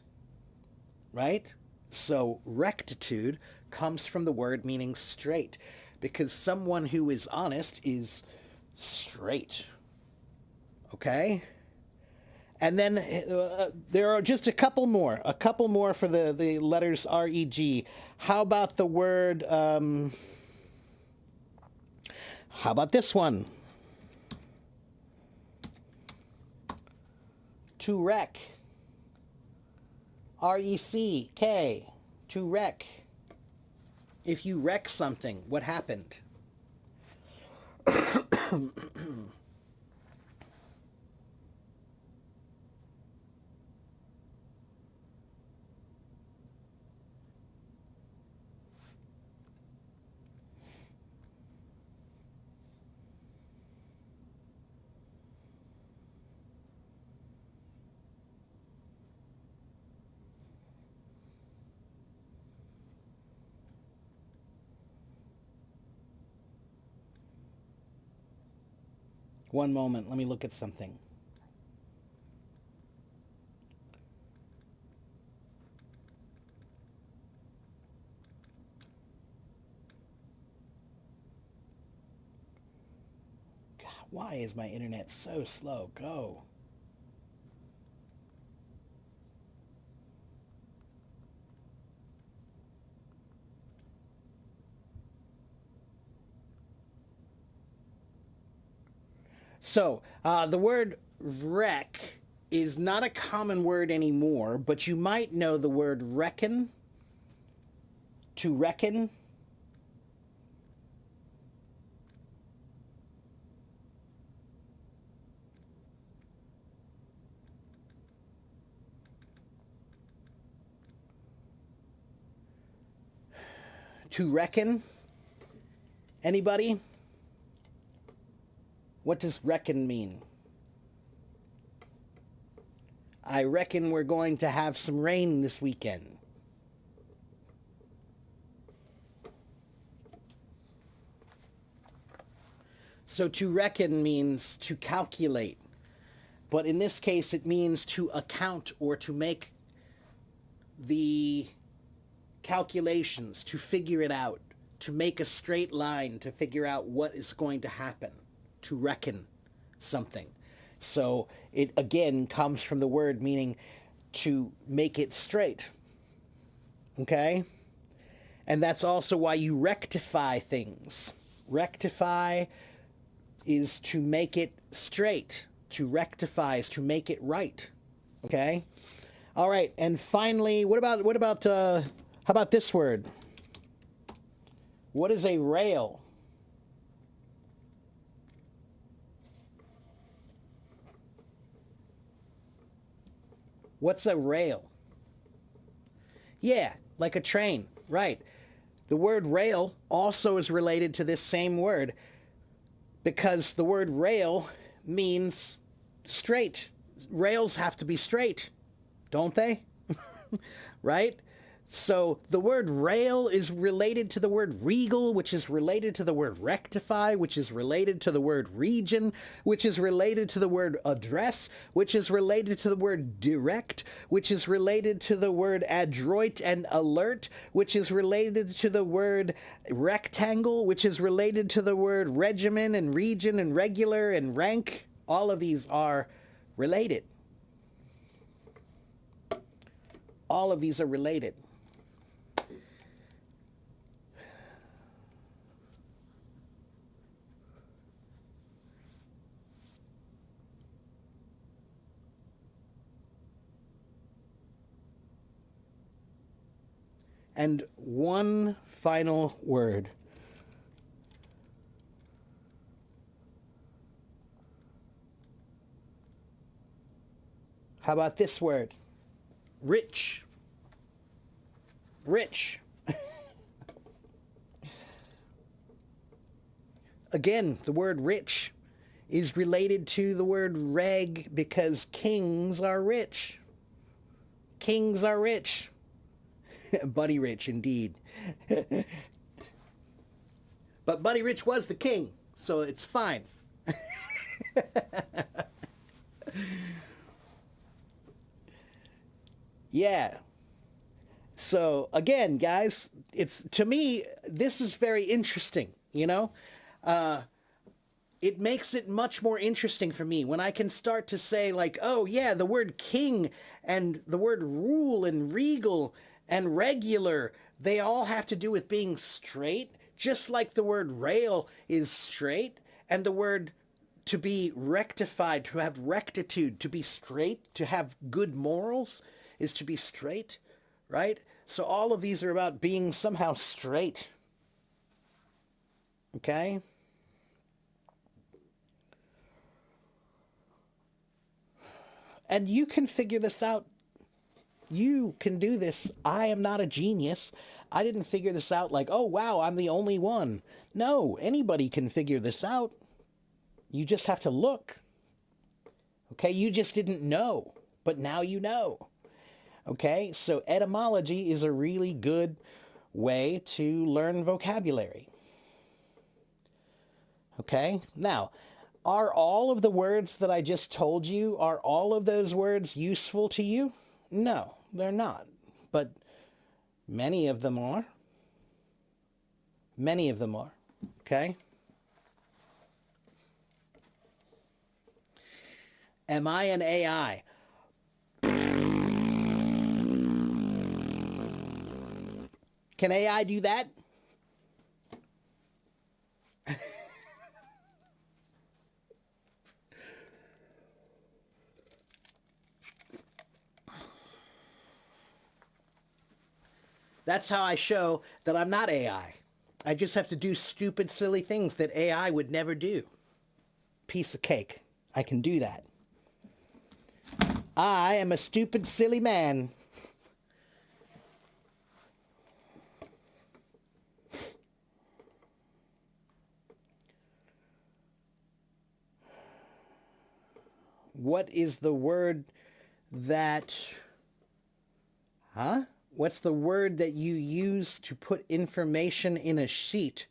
right? So rectitude comes from the word meaning straight, because someone who is honest is Straight. Okay? And then there are just a couple more for the letters R-E-G. How about the word, how about this one? To wreck. R-E-C-K. To wreck. If you wreck something, what happened? One moment, let me look at something. God, why is my internet so slow? Go. So, the word wreck is not a common word anymore, but you might know the word reckon. To reckon. To reckon. Anybody? What does reckon mean? I reckon we're going to have some rain this weekend. So to reckon means to calculate. But in this case, it means to account or to make the calculations, to figure it out, to make a straight line, to figure out what is going to happen. To reckon something. So it again comes from the word meaning to make it straight. Okay? And that's also why you rectify things. Rectify is to make it straight. To rectify is to make it right. Okay? All right, and finally, how about this word? What is a rail? What's a rail? Yeah, like a train, right. The word rail also is related to this same word because the word rail means straight. Rails have to be straight, don't they? Right? So the word rail is related to the word regal, which is related to the word rectify, which is related to the word region, which is related to the word address, which is related to the word direct, which is related to the word adroit and alert, which is related to the word rectangle, which is related to the word regimen and region and regular and rank. All of these are related. All of these are related. And one final word. How about this word? Rich. Rich. Again, the word rich is related to the word reg because kings are rich. Kings are rich. Buddy Rich, indeed. But Buddy Rich was the king, so it's fine. Yeah. So again, guys, it's to me this is very interesting. You know, it makes it much more interesting for me when I can start to say, like, oh, yeah, the word king and the word rule and regal and regular, they all have to do with being straight, just like the word rail is straight, and the word to be rectified, to have rectitude, to be straight, to have good morals is to be straight, right? So all of these are about being somehow straight. Okay? And you can figure this out. You can do this. I am not a genius. I didn't figure this out like, oh, wow, I'm the only one. No, anybody can figure this out. You just have to look. Okay, you just didn't know, but now you know. Okay, so etymology is a really good way to learn vocabulary. Okay, now, are all of the words that I just told you, are all of those words useful to you? No, they're not. But many of them are. Many of them are. Okay? Am I an AI? Can AI do that? That's how I show that I'm not AI. I just have to do stupid, silly things that AI would never do. Piece of cake. I can do that. I am a stupid, silly man. What is the word that... Huh? What's the word that you use to put information in a sheet?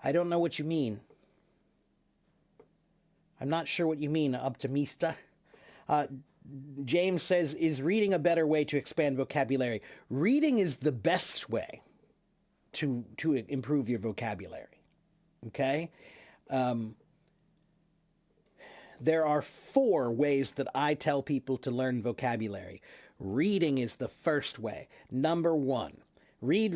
I don't know what you mean. I'm not sure what you mean, optimista. James says, is reading a better way to expand vocabulary? Reading is the best way to improve your vocabulary. Okay? There are 4 ways that I tell people to learn vocabulary. Reading is the first way. Number 1, read.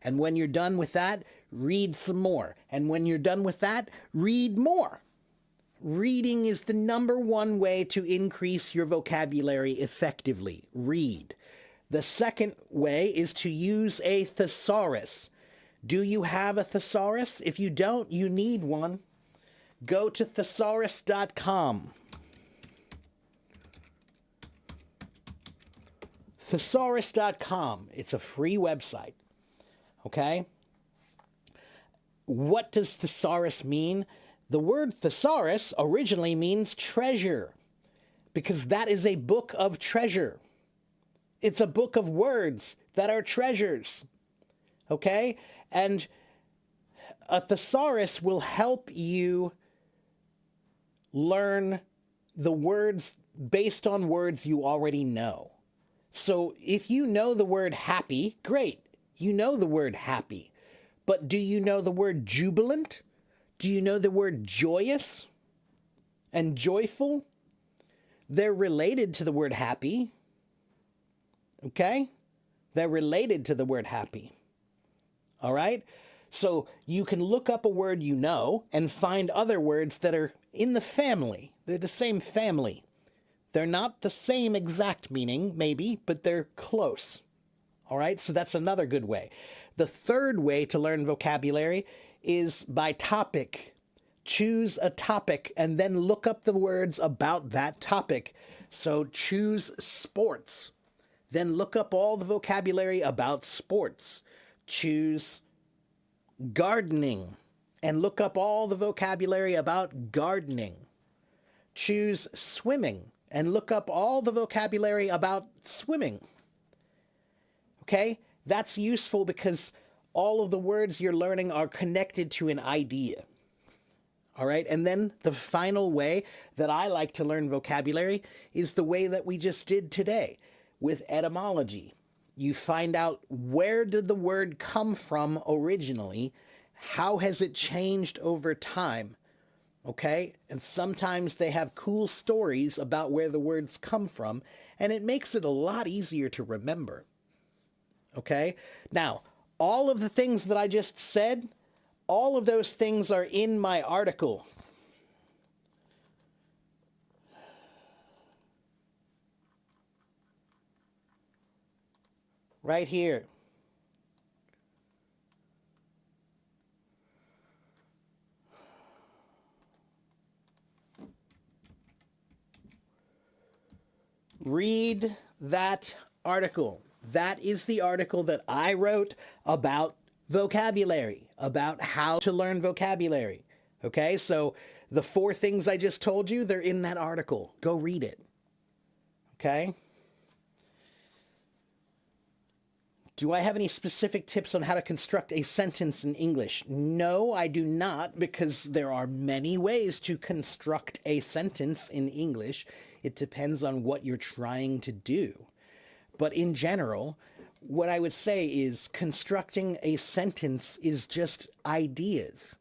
And when you're done with that, read some more. And when you're done with that, read more. Reading is the number 1 way to increase your vocabulary effectively. Read. The second way is to use a thesaurus. Do you have a thesaurus? If you don't, you need one. Go to thesaurus.com. Thesaurus.com. It's a free website. Okay? What does thesaurus mean? The word thesaurus originally means treasure, because that is a book of treasure. It's a book of words that are treasures. Okay? And a thesaurus will help you learn the words based on words you already know. So if you know the word happy, great. You know the word happy. But do you know the word jubilant? Do you know the word joyous and joyful? They're related to the word happy. Okay? They're related to the word happy. All right? So you can look up a word you know and find other words that are in the family. They're the same family. They're not the same exact meaning, maybe, but they're close. All right? So that's another good way. The third way to learn vocabulary is by topic. Choose a topic and then look up the words about that topic. So choose sports. Then look up all the vocabulary about sports. Choose gardening and look up all the vocabulary about gardening. Choose swimming and look up all the vocabulary about swimming. Okay? That's useful because all of the words you're learning are connected to an idea. All right? And then the final way that I like to learn vocabulary is the way that we just did today with etymology. You find out, where did the word come from originally? How has it changed over time? Okay? And sometimes they have cool stories about where the words come from, and it makes it a lot easier to remember. Okay? Now, all of the things that I just said, all of those things are in my article. Right here. Read that article. That is the article that I wrote about vocabulary, about how to learn vocabulary. Okay, so the 4 things I just told you, they're in that article. Go read it. Okay? Do I have any specific tips on how to construct a sentence in English? No, I do not, because there are many ways to construct a sentence in English. It depends on what you're trying to do. But in general, what I would say is constructing a sentence is just ideas.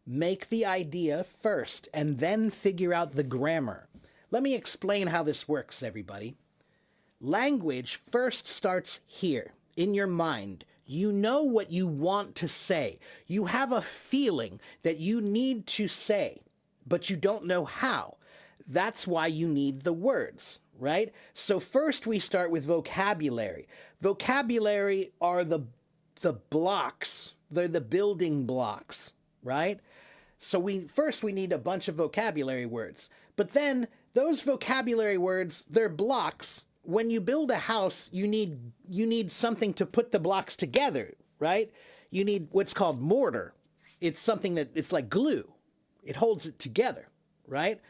Make the idea first and then figure out the grammar. Let me explain how this works, everybody. Language first starts here, in your mind. You know what you want to say. You have a feeling that you need to say, but you don't know how. That's why you need the words, right? So first we start with vocabulary. Vocabulary are the blocks. They're the building blocks, right? So we need a bunch of vocabulary words. But then those vocabulary words, they're blocks. When you build a house, you need something to put the blocks together, right? You need what's called mortar. It's something that it's like glue. It holds it together, right?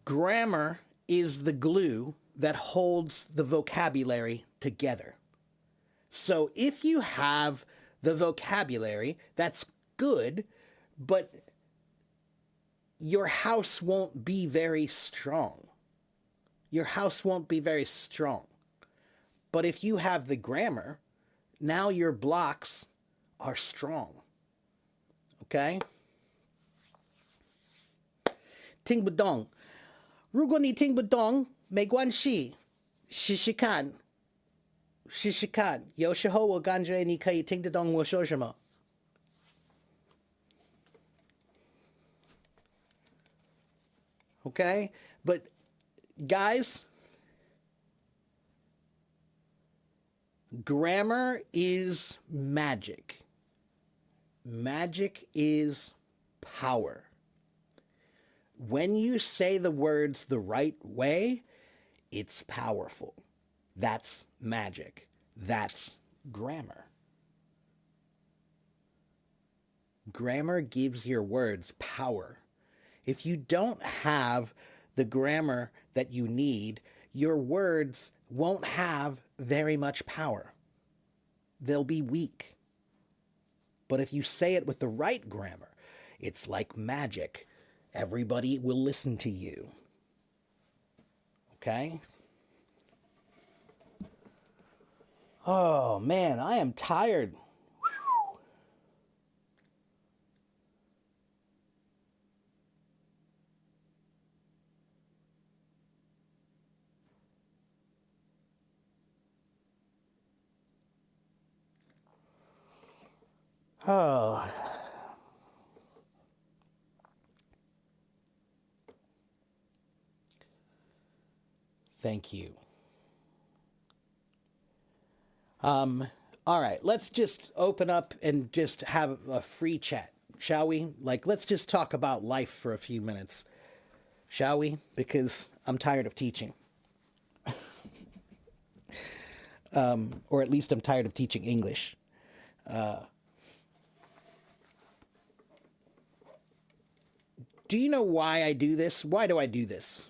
Grammar is the glue that holds the vocabulary together. So if you have the vocabulary, that's good, but your house won't be very strong. Your house won't be very strong. But if you have the grammar, now your blocks are strong. Okay? 听不懂。如果你听不懂，没关系，试试看。试试看。有时候我感觉你可以听得懂我说什么。Okay? But guys, grammar is magic. Magic is power. When you say the words the right way, it's powerful. That's magic. That's grammar. Grammar gives your words power. If you don't have the grammar that you need, your words won't have very much power. They'll be weak. But if you say it with the right grammar, it's like magic. Everybody will listen to you. Okay? Oh, man, I am tired. Oh. Thank you. All right, let's just open up and just have a free chat, shall we? Like, let's just talk about life for a few minutes, shall we? Because I'm tired of teaching. Or at least I'm tired of teaching English. Do you know why I do this? Why do I do this?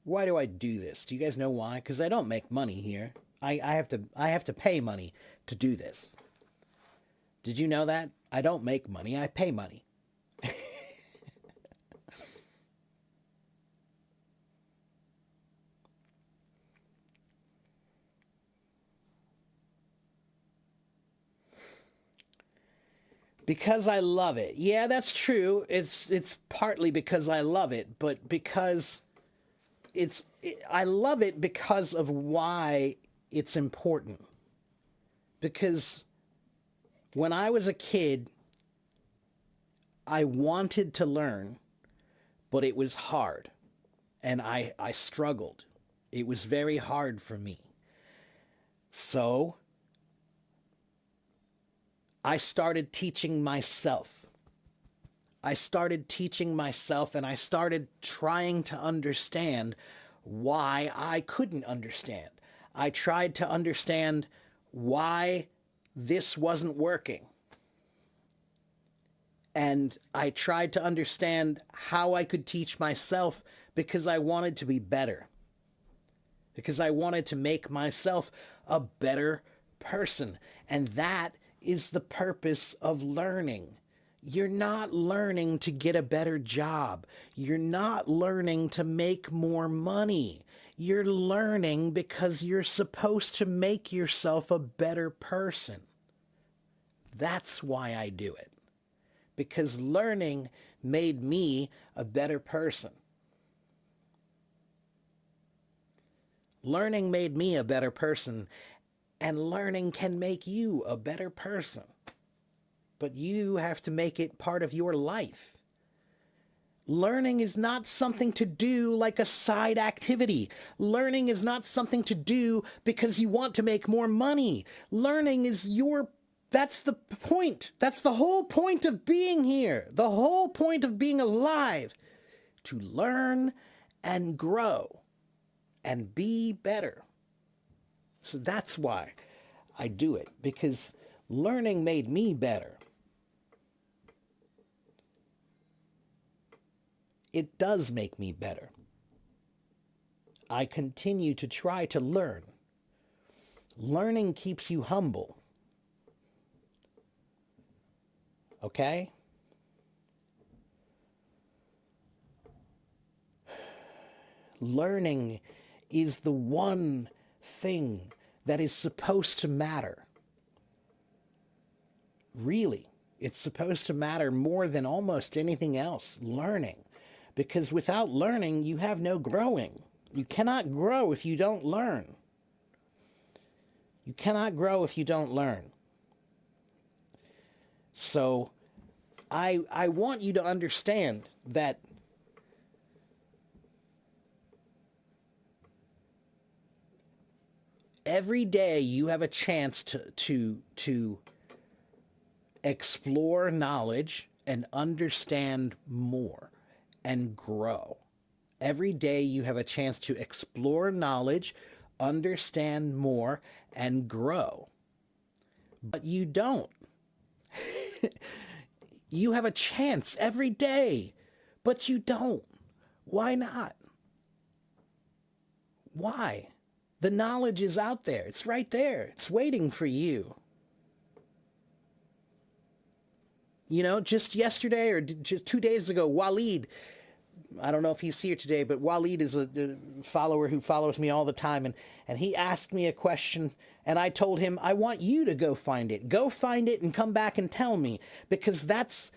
Why do I do this? Do you guys know why? Because I don't make money here. I have to pay money to do this. Did you know that? I don't make money, I pay money. Because I love it. Yeah, that's true. It's partly because I love it, but because I love it because of why it's important. Because when I was a kid, I wanted to learn, but it was hard. And I struggled. It was very hard for me. So I started teaching myself. I started teaching myself, and I started trying to understand why I couldn't understand. I tried to understand why this wasn't working. And I tried to understand how I could teach myself because I wanted to be better. Because I wanted to make myself a better person. And that is the purpose of learning. You're not learning to get a better job. You're not learning to make more money. You're learning because you're supposed to make yourself a better person. That's why I do it. Because learning made me a better person. Learning made me a better person, and learning can make you a better person. But you have to make it part of your life. Learning is not something to do like a side activity. Learning is not something to do because you want to make more money. Learning is that's the point. That's the whole point of being here. The whole point of being alive. To learn and grow and be better. So that's why I do it. Because learning made me better. It does make me better. I continue to try to learn. Learning keeps you humble. Okay? Learning is the one thing that is supposed to matter. Really, it's supposed to matter more than almost anything else. Learning. Because without learning, you have no growing. You cannot grow if you don't learn. You cannot grow if you don't learn. So I want you to understand that every day you have a chance to explore knowledge and understand more and grow. Every day you have a chance to explore knowledge, understand more, and grow. But you don't. You have a chance every day, but you don't. Why not? Why? The knowledge is out there. It's right there. It's waiting for you. You know, just yesterday or just 2 days ago, Waleed, I don't know if he's here today, but Waleed is a follower who follows me all the time. And he asked me a question, and I told him, I want you to go find it. Go find it and come back and tell me, because that's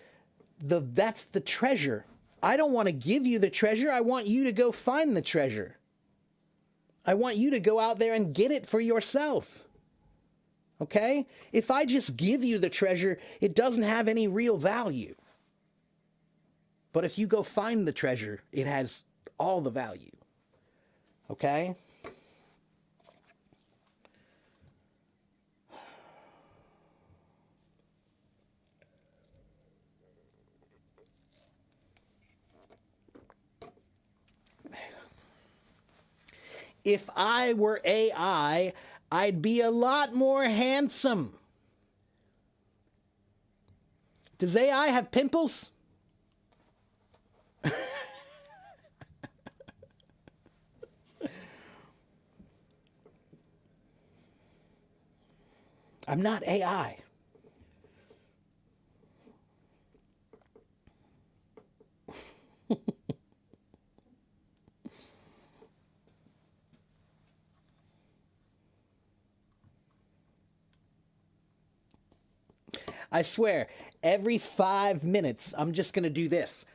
the treasure. I don't want to give you the treasure. I want you to go find the treasure. I want you to go out there and get it for yourself. Okay? If I just give you the treasure, it doesn't have any real value. But if you go find the treasure, it has all the value. Okay? If I were AI, I'd be a lot more handsome. Does AI have pimples? I'm not AI. I swear, every 5 minutes, I'm just going to do this.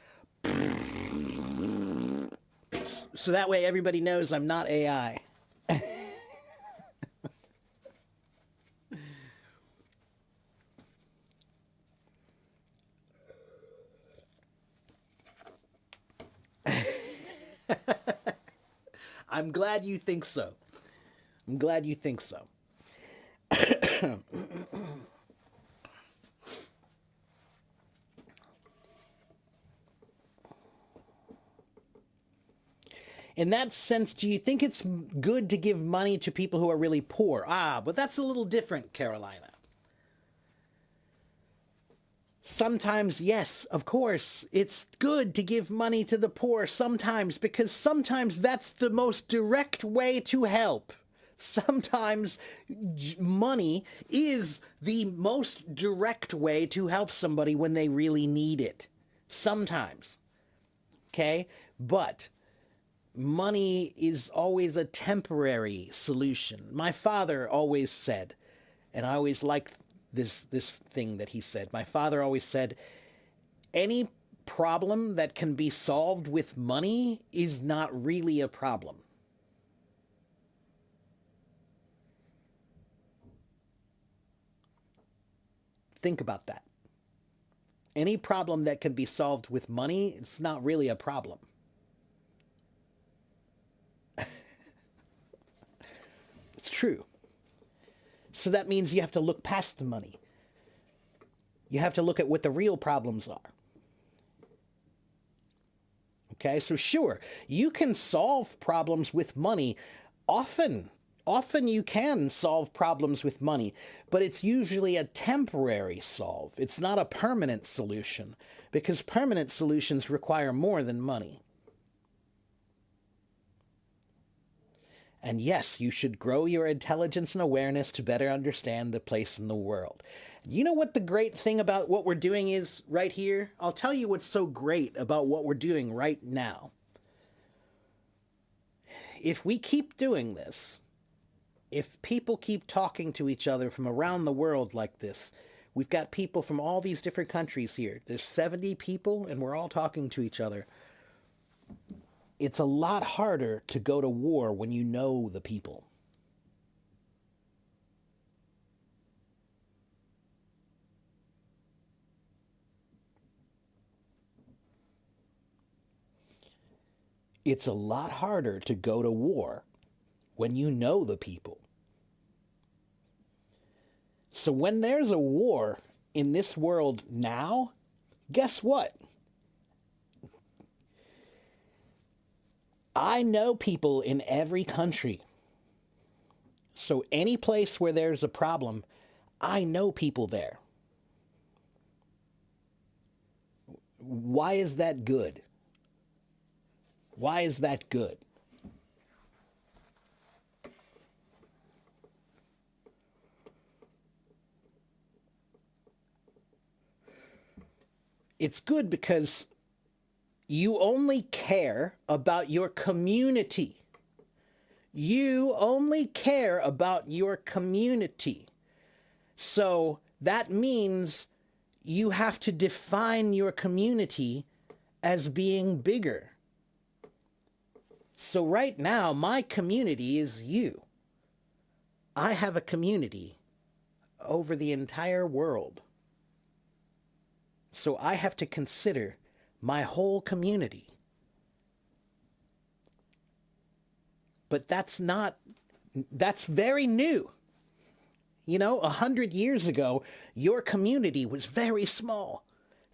So that way everybody knows I'm not AI. I'm glad you think so. I'm glad you think so. In that sense, do you think it's good to give money to people who are really poor? But that's a little different, Carolina. Sometimes, yes, of course, it's good to give money to the poor sometimes, because sometimes that's the most direct way to help. Sometimes money is the most direct way to help somebody when they really need it. Sometimes. Okay? But money is always a temporary solution. My father always said, and I always liked this thing that he said. My father always said, any problem that can be solved with money is not really a problem. Think about that. Any problem that can be solved with money, it's not really a problem. It's true. So that means you have to look past the money. You have to look at what the real problems are. Okay, so sure, you can solve problems with money. Often you can solve problems with money, but it's usually a temporary solve. It's not a permanent solution, because permanent solutions require more than money. And yes, you should grow your intelligence and awareness to better understand the place in the world. You know what the great thing about what we're doing is right here? I'll tell you what's so great about what we're doing right now. If we keep doing this, if people keep talking to each other from around the world like this, we've got people from all these different countries here. There's 70 people, and we're all talking to each other. It's a lot harder to go to war when you know the people. It's a lot harder to go to war when you know the people. So when there's a war in this world now, guess what? I know people in every country. So any place where there's a problem, I know people there. Why is that good? Why is that good? It's good because you only care about your community. You only care about your community. So that means you have to define your community as being bigger. So right now, my community is you. I have a community over the entire world. So I have to consider my whole community. But that's very new. 100 years ago, your community was very small.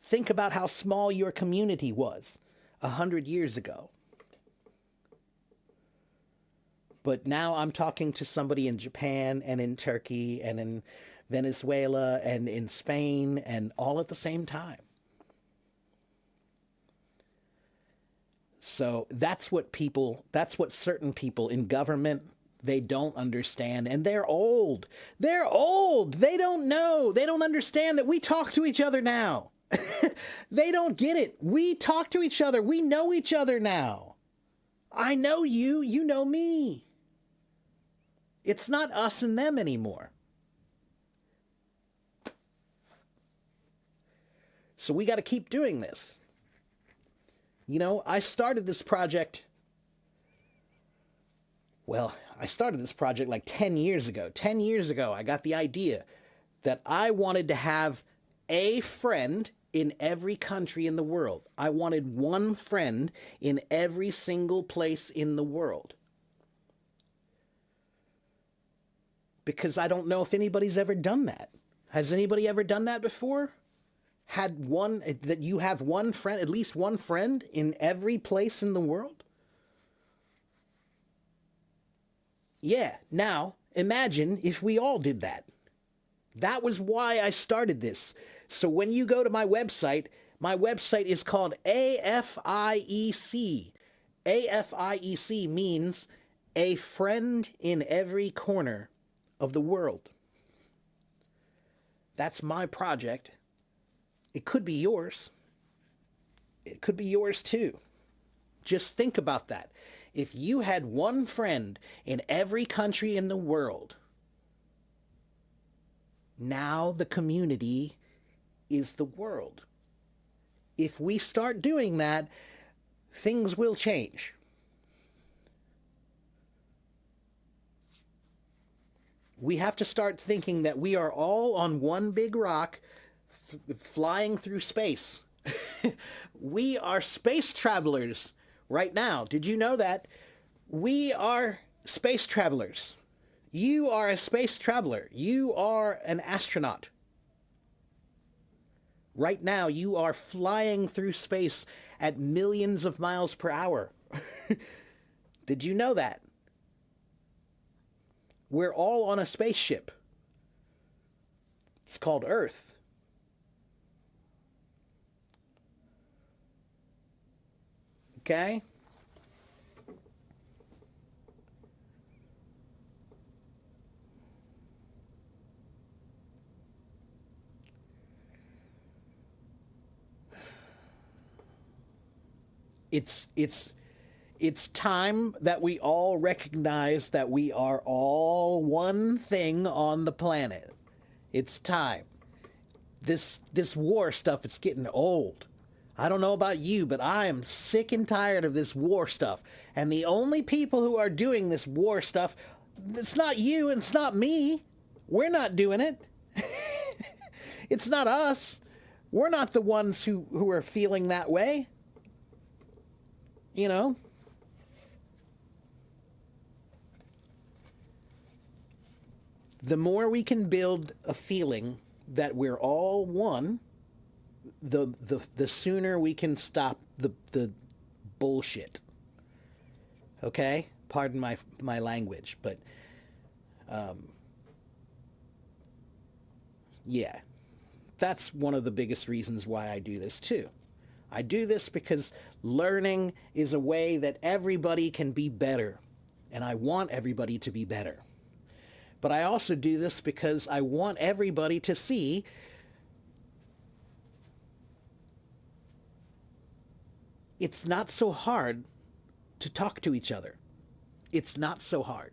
Think about how small your community was 100 years ago. But now I'm talking to somebody in Japan and in Turkey and in Venezuela and in Spain and all at the same time. So that's what certain people in government, they don't understand. And they're old. They're old. They don't know. They don't understand that we talk to each other now. They don't get it. We talk to each other. We know each other now. I know you. You know me. It's not us and them anymore. So we got to keep doing this. You know, I started this project like 10 years ago. 10 years ago, I got the idea that I wanted to have a friend in every country in the world. I wanted one friend in every single place in the world. Because I don't know if anybody's ever done that. Has anybody ever done that before? That you have one friend, at least one friend in every place in the world? Yeah, now imagine if we all did that. That was why I started this. So when you go to my website is called AFIEC. AFIEC means a friend in every corner of the world. That's my project. It could be yours. It could be yours too. Just think about that. If you had one friend in every country in the world, now the community is the world. If we start doing that, things will change. We have to start thinking that we are all on one big rock flying through space. We are space travelers right now. Did you know that? We are space travelers. You are a space traveler. You are an astronaut. Right now, you are flying through space at millions of miles per hour. Did you know that? We're all on a spaceship. It's called Earth. Okay? It's time that we all recognize that we are all one thing on the planet. It's time. This war stuff, it's getting old. I don't know about you, but I am sick and tired of this war stuff. And the only people who are doing this war stuff, it's not you and it's not me. We're not doing it. It's not us. We're not the ones who are feeling that way. You know? The more we can build a feeling that we're all one, the sooner we can stop the bullshit. Okay? Pardon my language, but yeah. That's one of the biggest reasons why I do this too. I do this because learning is a way that everybody can be better, and I want everybody to be better. But I also do this because I want everybody to see it's not so hard to talk to each other. It's not so hard.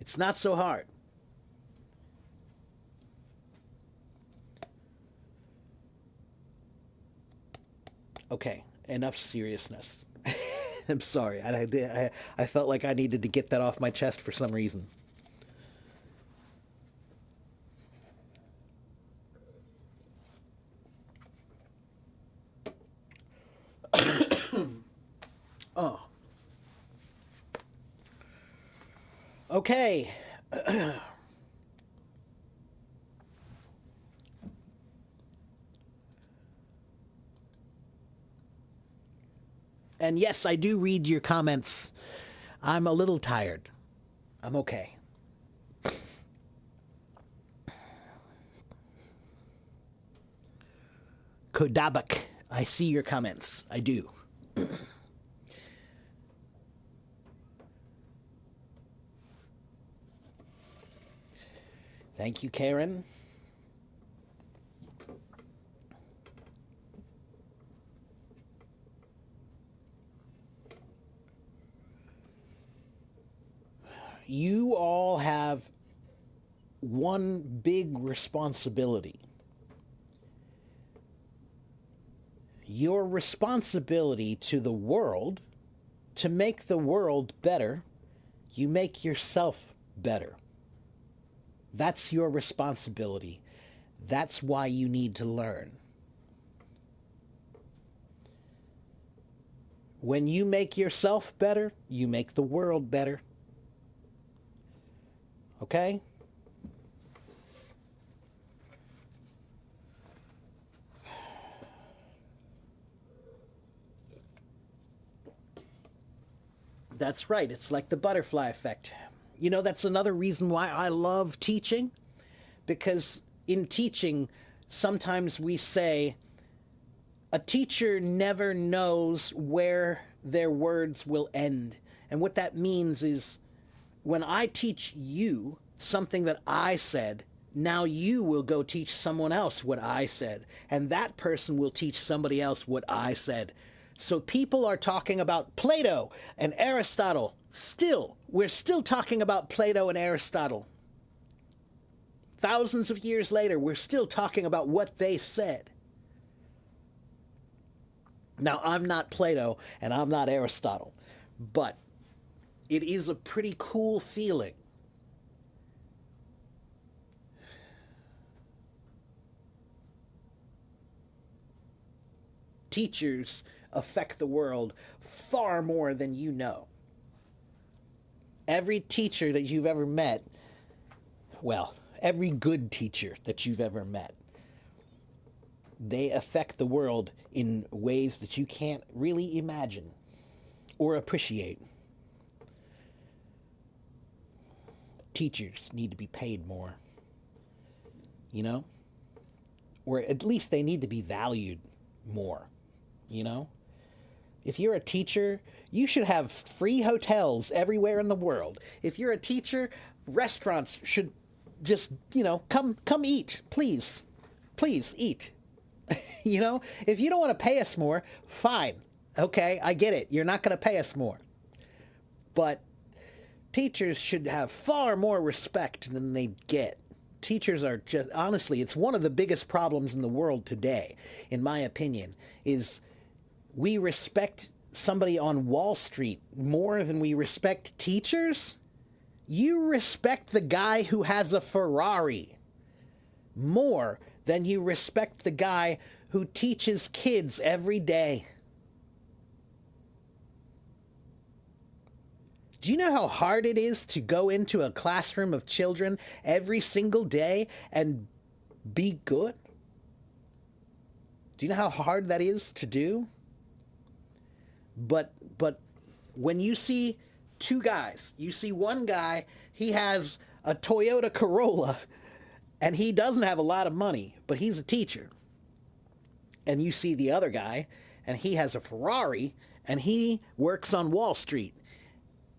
It's not so hard. Okay, enough seriousness. I'm sorry. I felt like I needed to get that off my chest for some reason. Oh. Okay. And yes, I do read your comments. I'm a little tired. I'm okay. Kodabak, I see your comments. I do. Thank you, Karen. You all have one big responsibility. your responsibility to the world, to make the world better, you make yourself better. That's your responsibility. That's why you need to learn. When you make yourself better, you make the world better. Okay? That's right. It's like the butterfly effect. You know, that's another reason why I love teaching. Because in teaching, sometimes we say, a teacher never knows where their words will end. And what that means is, when I teach you something that I said, now you will go teach someone else what I said. And that person will teach somebody else what I said. So people are talking about Plato and Aristotle. We're still talking about Plato and Aristotle. Thousands of years later, we're still talking about what they said. Now, I'm not Plato and I'm not Aristotle, but it is a pretty cool feeling. Teachers affect the world far more than you know. Every teacher that you've ever met, well, every good teacher that you've ever met, they affect the world in ways that you can't really imagine or appreciate. Teachers need to be paid more, you know? Or at least they need to be valued more, you know? If you're a teacher, you should have free hotels everywhere in the world. If you're a teacher, restaurants should just, come eat, please. Please eat. You know, if you don't want to pay us more, fine. Okay, I get it. You're not going to pay us more. But teachers should have far more respect than they get. Teachers are just, honestly, it's one of the biggest problems in the world today, in my opinion, is we respect somebody on Wall Street more than we respect teachers. You respect the guy who has a Ferrari more than you respect the guy who teaches kids every day. Do you know how hard it is to go into a classroom of children every single day and be good? Do you know how hard that is to do? But when you see two guys, you see one guy, he has a Toyota Corolla, and he doesn't have a lot of money, but he's a teacher. And you see the other guy, and he has a Ferrari, and he works on Wall Street.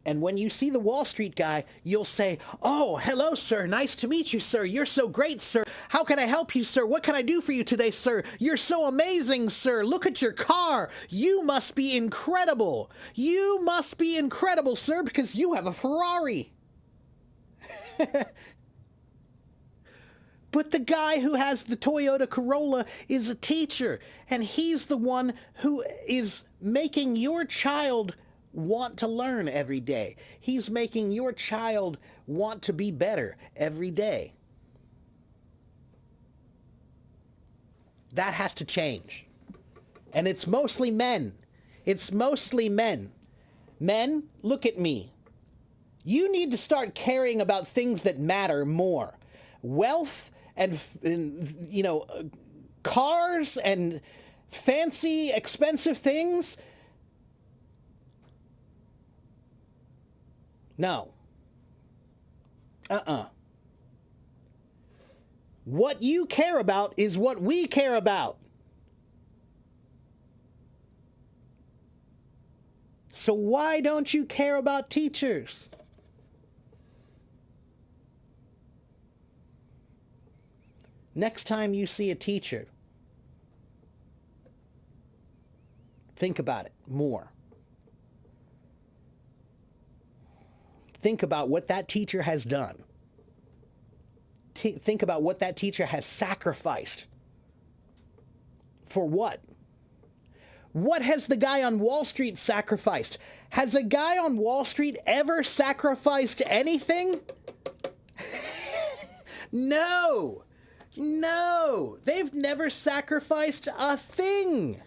And when you see the Wall Street guy, you'll say, "Oh, hello, sir. Nice to meet you, sir. You're so great, sir. How can I help you, sir? What can I do for you today, sir? You're so amazing, sir. Look at your car. You must be incredible. You must be incredible, sir, because you have a Ferrari." But the guy who has the Toyota Corolla is a teacher, and he's the one who is making your child want to learn every day. He's making your child want to be better every day. That has to change. And it's mostly men. It's mostly men. Men, look at me. You need to start caring about things that matter more. Wealth and cars and fancy, expensive things. No. What you care about is what we care about. So why don't you care about teachers? Next time you see a teacher, think about it more. Think about what that teacher has done. Think about what that teacher has sacrificed. For what? What has the guy on Wall Street sacrificed? Has a guy on Wall Street ever sacrificed anything? No. No. They've never sacrificed a thing.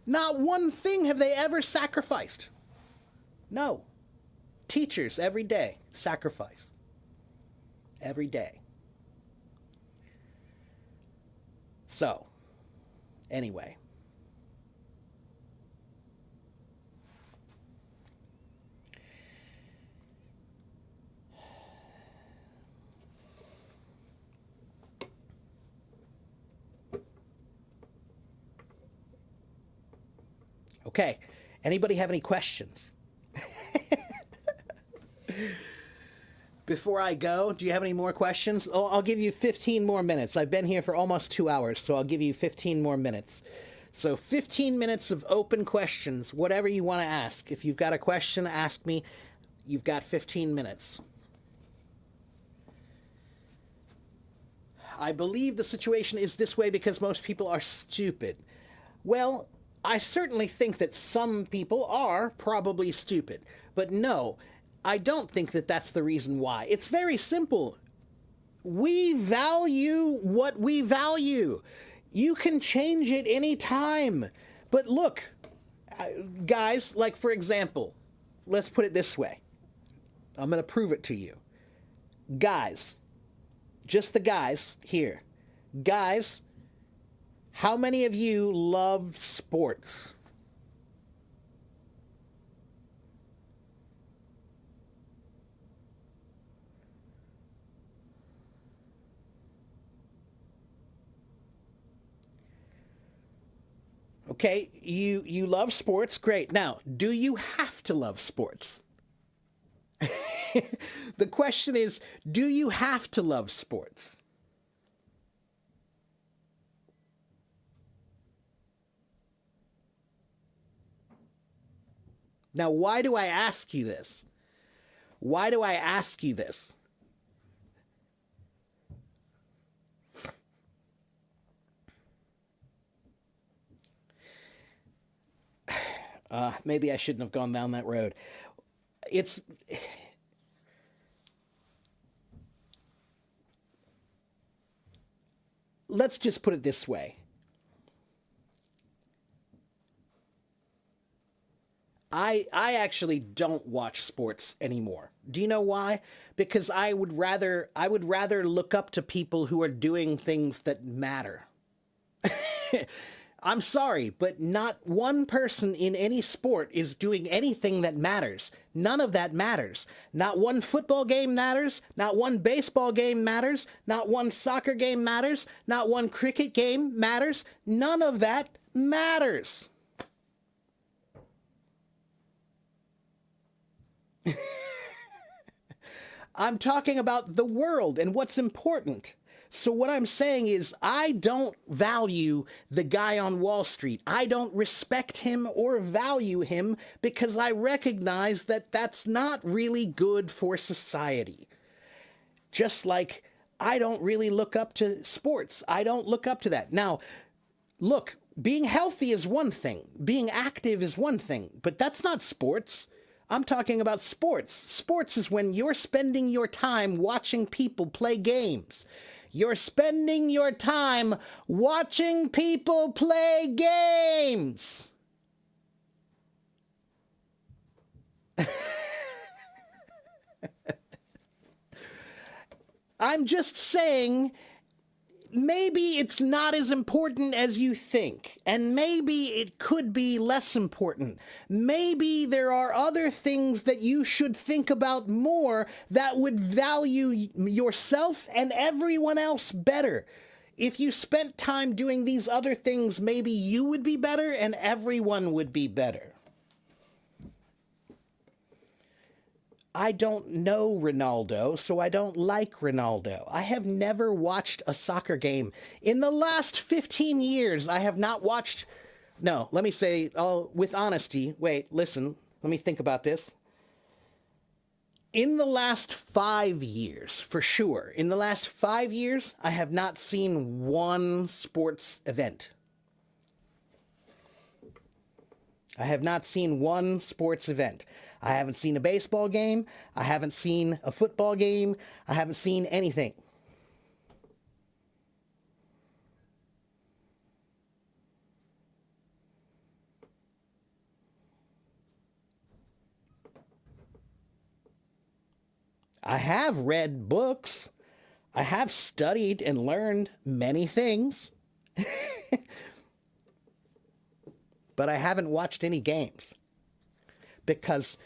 Not one thing have they ever sacrificed. No. Teachers every day sacrifice. Every day. So, anyway. Okay. Anybody have any questions? Before I go, do you have any more questions? Oh, I'll give you 15 more minutes. I've been here for almost 2 hours, so I'll give you 15 more minutes. So 15 minutes of open questions, whatever you want to ask. If you've got a question, ask me. You've got 15 minutes. I believe the situation is this way because most people are stupid. Well, I certainly think that some people are probably stupid. But no, I don't think that that's the reason why. It's very simple. We value what we value. You can change it any time. But look, guys, like for example, let's put it this way. I'm going to prove it to you. Guys, just the guys here. Guys, how many of you love sports? Okay, you love sports, great. Now, do you have to love sports? The question is, do you have to love sports? Now, why do I ask you this? Why do I ask you this? Maybe I shouldn't have gone down that road. Let's just put it this way. I actually don't watch sports anymore. Do you know why? Because I would rather look up to people who are doing things that matter. I'm sorry, but not one person in any sport is doing anything that matters. None of that matters. Not one football game matters. Not one baseball game matters. Not one soccer game matters. Not one cricket game matters. None of that matters. I'm talking about the world and what's important. So what I'm saying is I don't value the guy on Wall Street. I don't respect him or value him because I recognize that that's not really good for society. Just like I don't really look up to sports. I don't look up to that. Now, look, being healthy is one thing. Being active is one thing. But that's not sports. I'm talking about sports. Sports is when you're spending your time watching people play games. You're spending your time watching people play games. I'm just saying, maybe it's not as important as you think, and maybe it could be less important. Maybe there are other things that you should think about more that would value yourself and everyone else better. If you spent time doing these other things, maybe you would be better and everyone would be better. I don't know Ronaldo, so I don't like Ronaldo. I have never watched a soccer game. In the last 15 years, I have not watched... No, let me say, with honesty, wait, listen, let me think about this. In the last 5 years, for sure, in the last 5 years, I have not seen one sports event. I have not seen one sports event. I haven't seen a baseball game. I haven't seen a football game. I haven't seen anything. I have read books. I have studied and learned many things. But I haven't watched any games. Because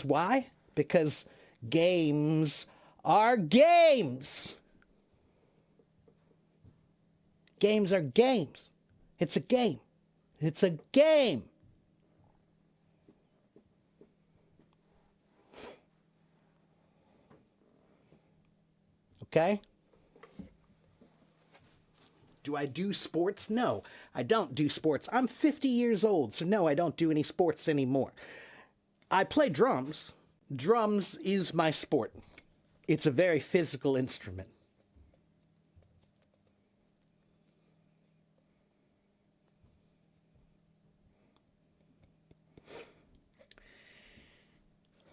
why? Because games are games. Games are games. It's a game. It's a game. Okay? Do I do sports? No, I don't do sports. I'm 50 years old, so no, I don't do any sports anymore. I play drums. Drums is my sport. It's a very physical instrument.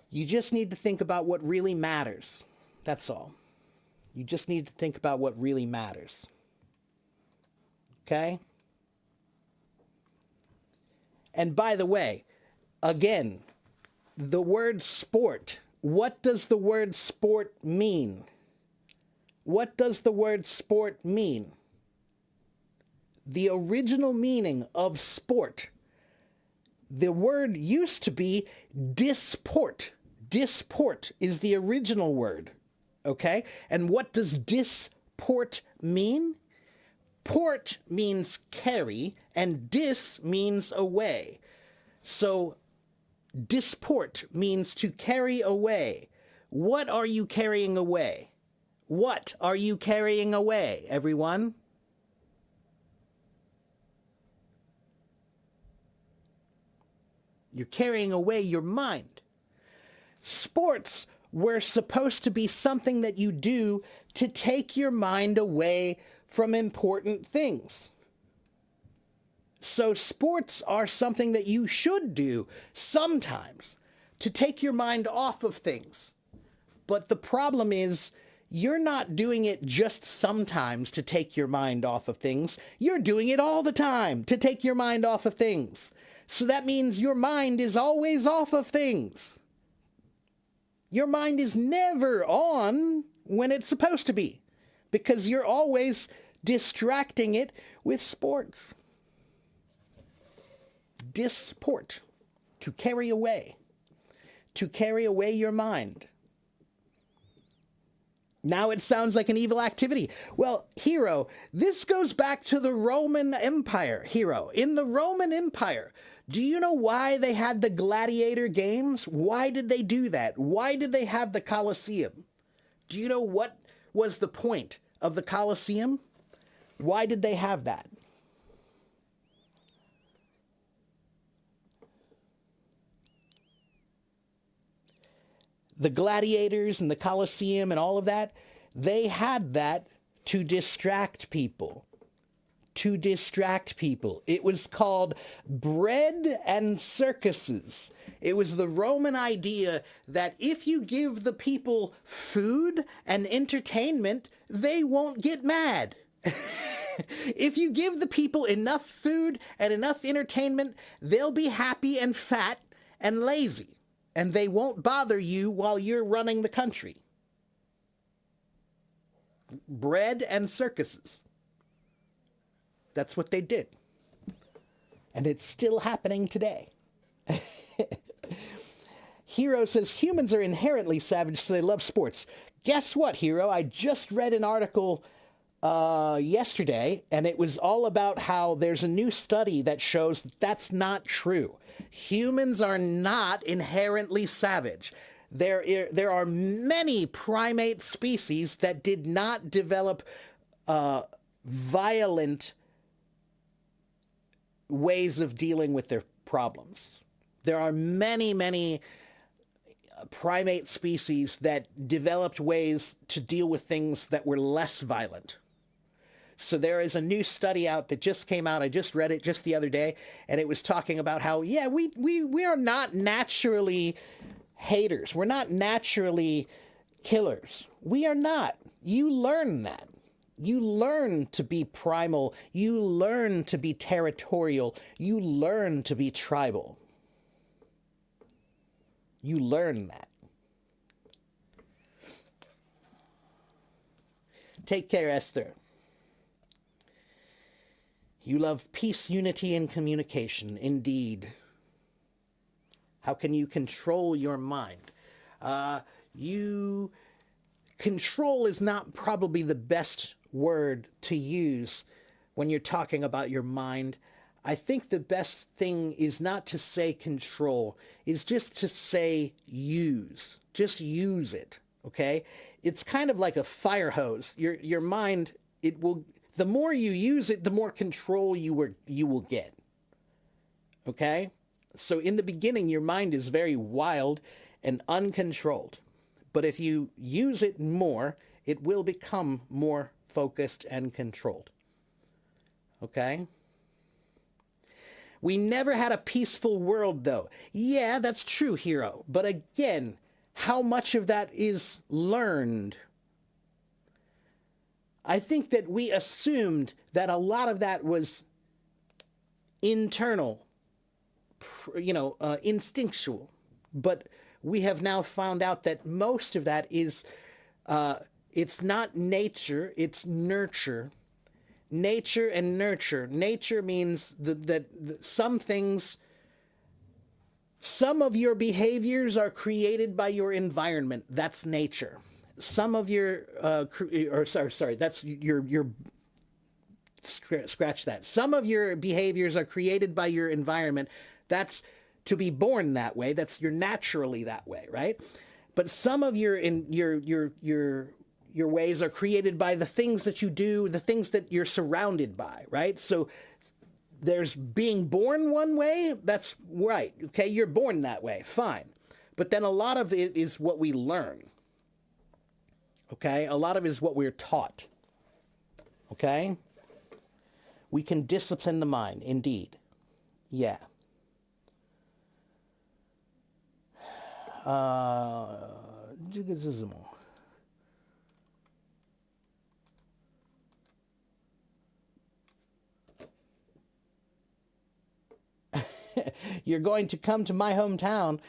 You just need to think about what really matters. That's all. You just need to think about what really matters. Okay? And by the way, again, the word sport. What does the word sport mean? What does the word sport mean? The original meaning of sport. The word used to be disport. Disport is the original word. Okay? And what does disport mean? Port means carry, and dis means away. So, disport means to carry away. What are you carrying away? What are you carrying away, everyone? You're carrying away your mind. Sports were supposed to be something that you do to take your mind away from important things. So sports are something that you should do sometimes to take your mind off of things. But the problem is, you're not doing it just sometimes to take your mind off of things. You're doing it all the time to take your mind off of things. So that means your mind is always off of things. Your mind is never on when it's supposed to be, because you're always distracting it with sports. Disport, to carry away your mind. Now it sounds like an evil activity. Well, Hero, this goes back to the Roman Empire, Hero. In the Roman Empire, do you know why they had the gladiator games? Why did they do that? Why did they have the Colosseum? Do you know what was the point of the Colosseum? Why did they have that? The gladiators and the Colosseum and all of that, they had that to distract people. To distract people. It was called bread and circuses. It was the Roman idea that if you give the people food and entertainment, they won't get mad. If you give the people enough food and enough entertainment, they'll be happy and fat and lazy, and they won't bother you while you're running the country. Bread and circuses. That's what they did. And it's still happening today. Hero says humans are inherently savage, so they love sports. Guess what, Hero? I just read an article yesterday, and it was all about how there's a new study that shows that that's not true. Humans are not inherently savage. There are many primate species that did not develop violent ways of dealing with their problems. There are many primate species that developed ways to deal with things that were less violent. So there is a new study out that just came out. I just read it just the other day, and it was talking about how, yeah, we are not naturally haters. We're not naturally killers. We are not. You learn that. You learn to be primal. You learn to be territorial. You learn to be tribal. You learn that. Take care, Esther. You love peace, unity, and communication. Indeed. How can you control your mind? Control is not probably the best word to use when you're talking about your mind. I think the best thing is not to say control, is just to say use. Just use it, okay? It's kind of like a fire hose. Your mind, it will, the more you use it, the more control you will get, okay? So in the beginning, your mind is very wild and uncontrolled. But if you use it more, it will become more focused and controlled. Okay? We never had a peaceful world, though. Yeah, that's true, Hero. But again, how much of that is learned? I think that we assumed that a lot of that was internal, instinctual. But we have now found out that most of that is, it's not nature, it's nurture. Nature and nurture. Nature means that some things, some of your behaviors are created by your environment. That's nature. Some of your, that's your, scratch that. Some of your behaviors are created by your environment. That's to be born that way. That's you're naturally that way, right? But some of your ways are created by the things that you do, the things that you're surrounded by, right? So there's being born one way, that's right, okay? You're born that way, fine. But then a lot of it is what we learn, okay? A lot of it is what we're taught, okay? We can discipline the mind, indeed. Yeah. You're going to come to my hometown.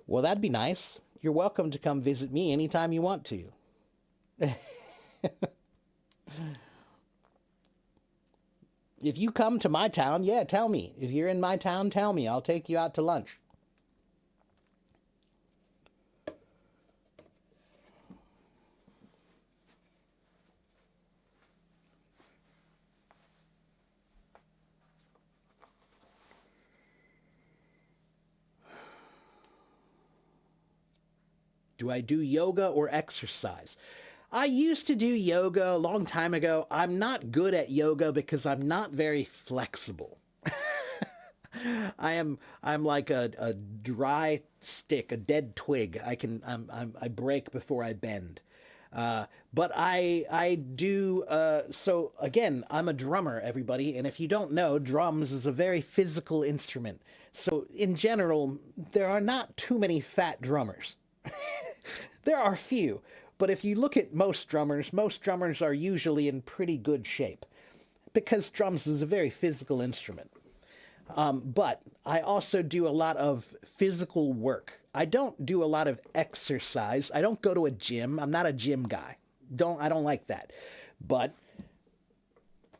Well, that'd be nice. You're welcome to come visit me anytime you want to. If you come to my town, yeah, tell me. If you're in my town, tell me. I'll take you out to lunch. Do I do yoga or exercise? I used to do yoga a long time ago. I'm not good at yoga because I'm not very flexible. I'm like a dry stick, a dead twig. I break before I bend. But I do, so again, I'm a drummer, everybody. And if you don't know, drums is a very physical instrument. So in general, there are not too many fat drummers. There are few, but if you look at most drummers are usually in pretty good shape because drums is a very physical instrument. But I also do a lot of physical work. I don't do a lot of exercise. I don't go to a gym. I'm not a gym guy. I don't like that. But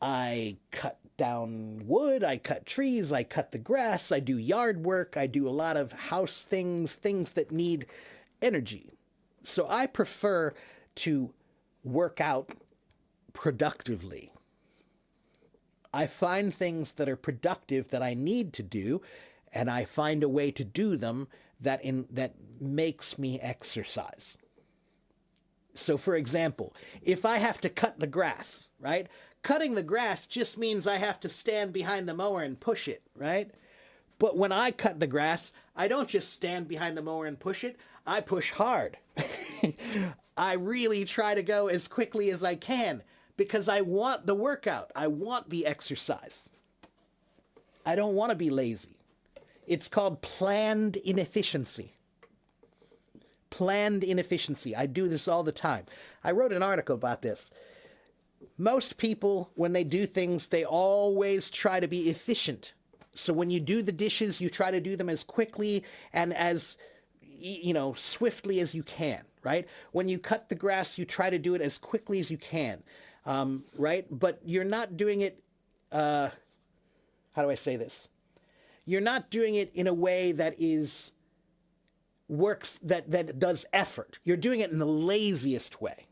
I cut down wood, I cut trees, I cut the grass, I do yard work, I do a lot of house things that need energy. So I prefer to work out productively. I find things that are productive that I need to do, and I find a way to do them that makes me exercise. So for example, if I have to cut the grass, right? Cutting the grass just means I have to stand behind the mower and push it, right? But when I cut the grass, I don't just stand behind the mower and push it. I push hard. I really try to go as quickly as I can because I want the workout. I want the exercise. I don't want to be lazy. It's called planned inefficiency. Planned inefficiency. I do this all the time. I wrote an article about this. Most people, when they do things, they always try to be efficient. So when you do the dishes, you try to do them as quickly and as, swiftly as you can, right? When you cut the grass, you try to do it as quickly as you can, right? But you're not doing it, how do I say this? You're not doing it in a way that that does effort. You're doing it in the laziest way,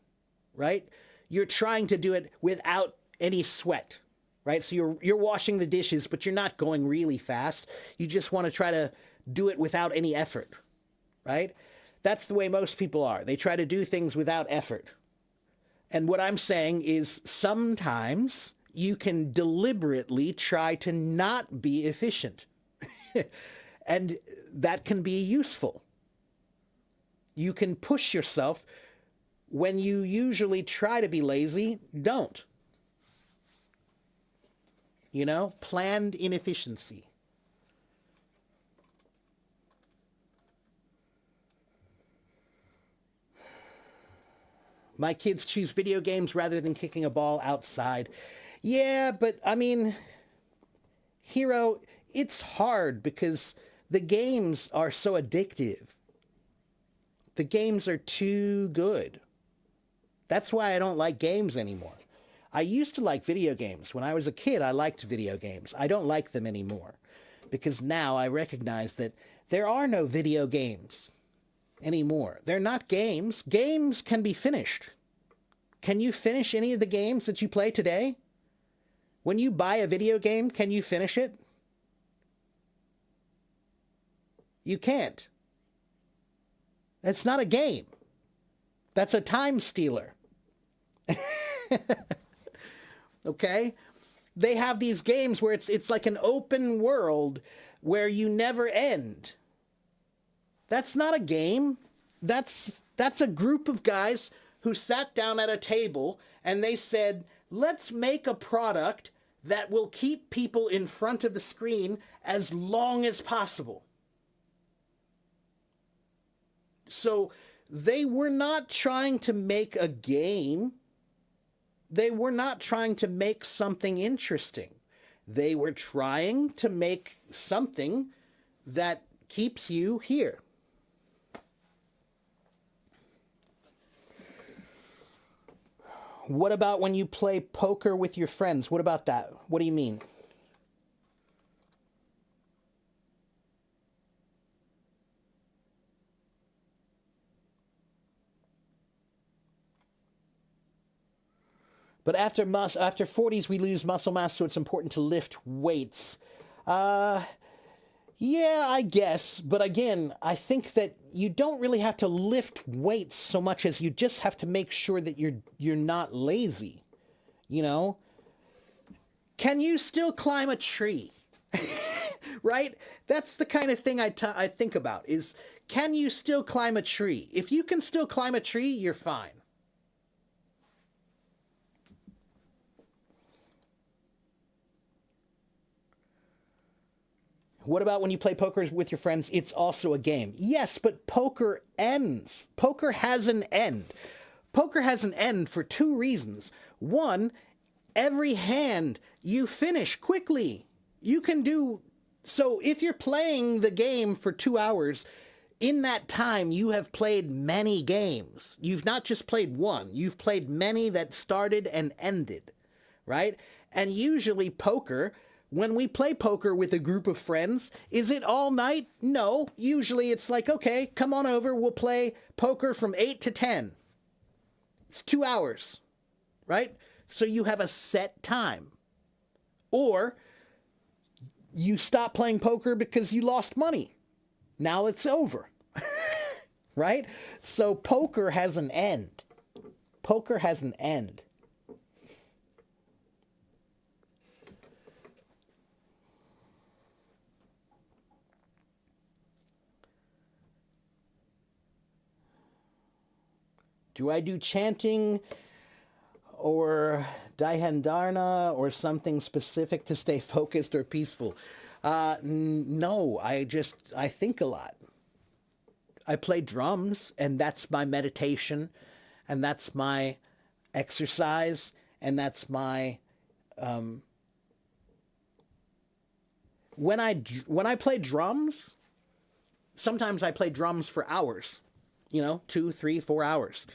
right? You're trying to do it without any sweat, right? So you're washing the dishes, but you're not going really fast. You just want to try to do it without any effort, right? That's the way most people are. They try to do things without effort. And what I'm saying is sometimes you can deliberately try to not be efficient. And that can be useful. You can push yourself when you usually try to be lazy, don't. Planned inefficiency. My kids choose video games rather than kicking a ball outside. Yeah, but Hero, it's hard because the games are so addictive. The games are too good. That's why I don't like games anymore. I used to like video games. When I was a kid, I liked video games. I don't like them anymore because now I recognize that there are no video games anymore. They're not games. Games can be finished. Can you finish any of the games that you play today? When you buy a video game, can you finish it? You can't. That's not a game. That's a time stealer. Okay? They have these games where it's like an open world where you never end. That's not a game. That's a group of guys who sat down at a table and they said, let's make a product that will keep people in front of the screen as long as possible. So they were not trying to make a game. They were not trying to make something interesting. They were trying to make something that keeps you here. What about when you play poker with your friends? What about that? What do you mean? But after 40s, we lose muscle mass, so it's important to lift weights. Yeah, I guess. But again, I think that you don't really have to lift weights so much as you just have to make sure that you're not lazy. Can you still climb a tree? Right? That's the kind of thing I think about is, can you still climb a tree? If you can still climb a tree, you're fine. What about when you play poker with your friends? It's also a game. Yes, but poker ends. Poker has an end. Poker has an end for two reasons. One, every hand you finish quickly. You can do... So if you're playing the game for 2 hours, in that time you have played many games. You've not just played one. You've played many that started and ended, right? And usually poker... When we play poker with a group of friends, is it all night? No. Usually it's like, okay, come on over. We'll play poker from 8 to 10. It's 2 hours, right? So you have a set time. Or you stop playing poker because you lost money. Now it's over, right? So poker has an end. Poker has an end. Do I do chanting or Dhyandharna or something specific to stay focused or peaceful? No, I think a lot. I play drums, and that's my meditation, and that's my exercise, and that's my when I play drums, sometimes I play drums for hours, 2, 3, 4 hours.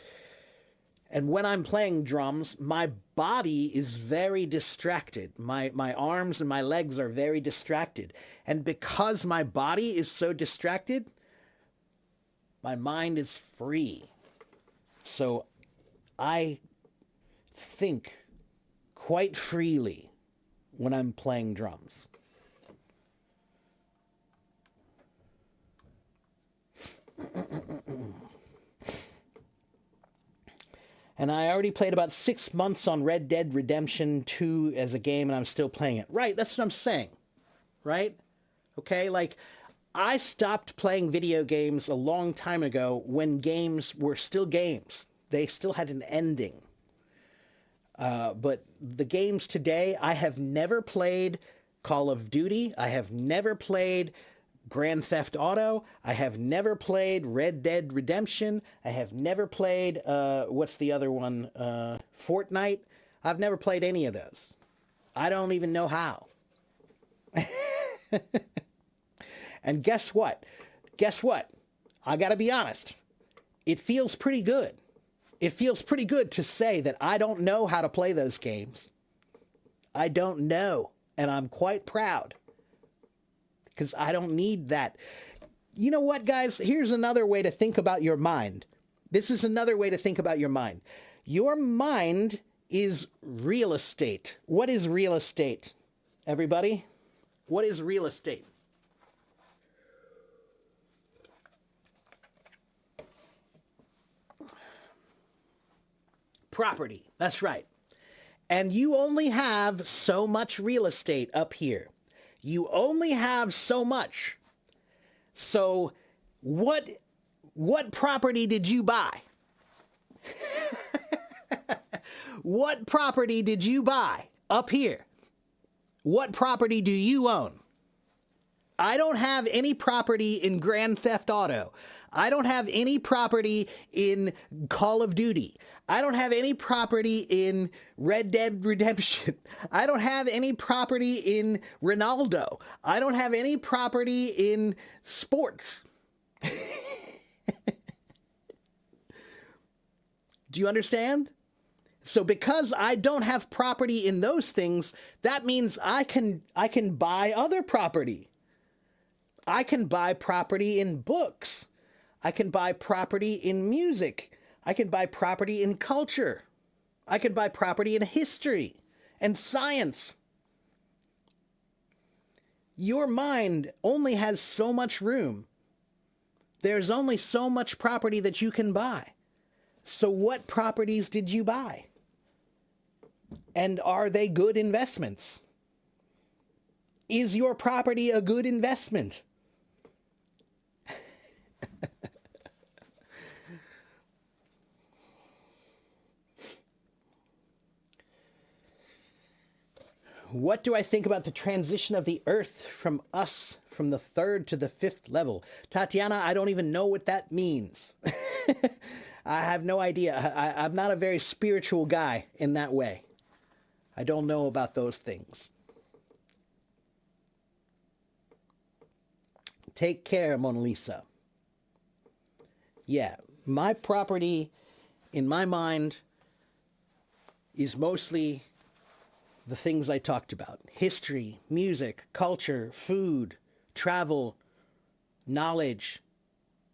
And when I'm playing drums, my body is very distracted. My arms and my legs are very distracted. And because my body is so distracted, my mind is free. So I think quite freely when I'm playing drums. And I already played about 6 months on Red Dead Redemption 2 as a game, and I'm still playing it. Right, that's what I'm saying. Right? Okay, like, I stopped playing video games a long time ago when games were still games. They still had an ending. But the games today, I have never played Call of Duty. I have never played Grand Theft Auto. I have never played Red Dead Redemption. I have never played, what's the other one? Fortnite. I've never played any of those. I don't even know how. And guess what? I gotta be honest. It feels pretty good. It feels pretty good to say that I don't know how to play those games. I don't know. And I'm quite proud. Because I don't need that. You know what, guys? Here's another way to think about your mind. This is another way to think about your mind. Your mind is real estate. What is real estate, everybody? What is real estate? Property. That's right. And you only have so much real estate up here. You only have so much. So what property did you buy? What property did you buy up here? What property do you own? I don't have any property in Grand Theft Auto. I don't have any property in Call of Duty. I don't have any property in Red Dead Redemption. I don't have any property in Ronaldo. I don't have any property in sports. Do you understand? So because I don't have property in those things, that means I can buy other property. I can buy property in books. I can buy property in music. I can buy property in culture. I can buy property in history and science. Your mind only has so much room. There's only so much property that you can buy. So what properties did you buy? And are they good investments? Is your property a good investment? What do I think about the transition of the Earth from the third to the fifth level? Tatiana, I don't even know what that means. I have no idea. I'm not a very spiritual guy in that way. I don't know about those things. Take care, Mona Lisa. Yeah, my property, in my mind, is mostly the things I talked about. History, music, culture, food, travel, knowledge,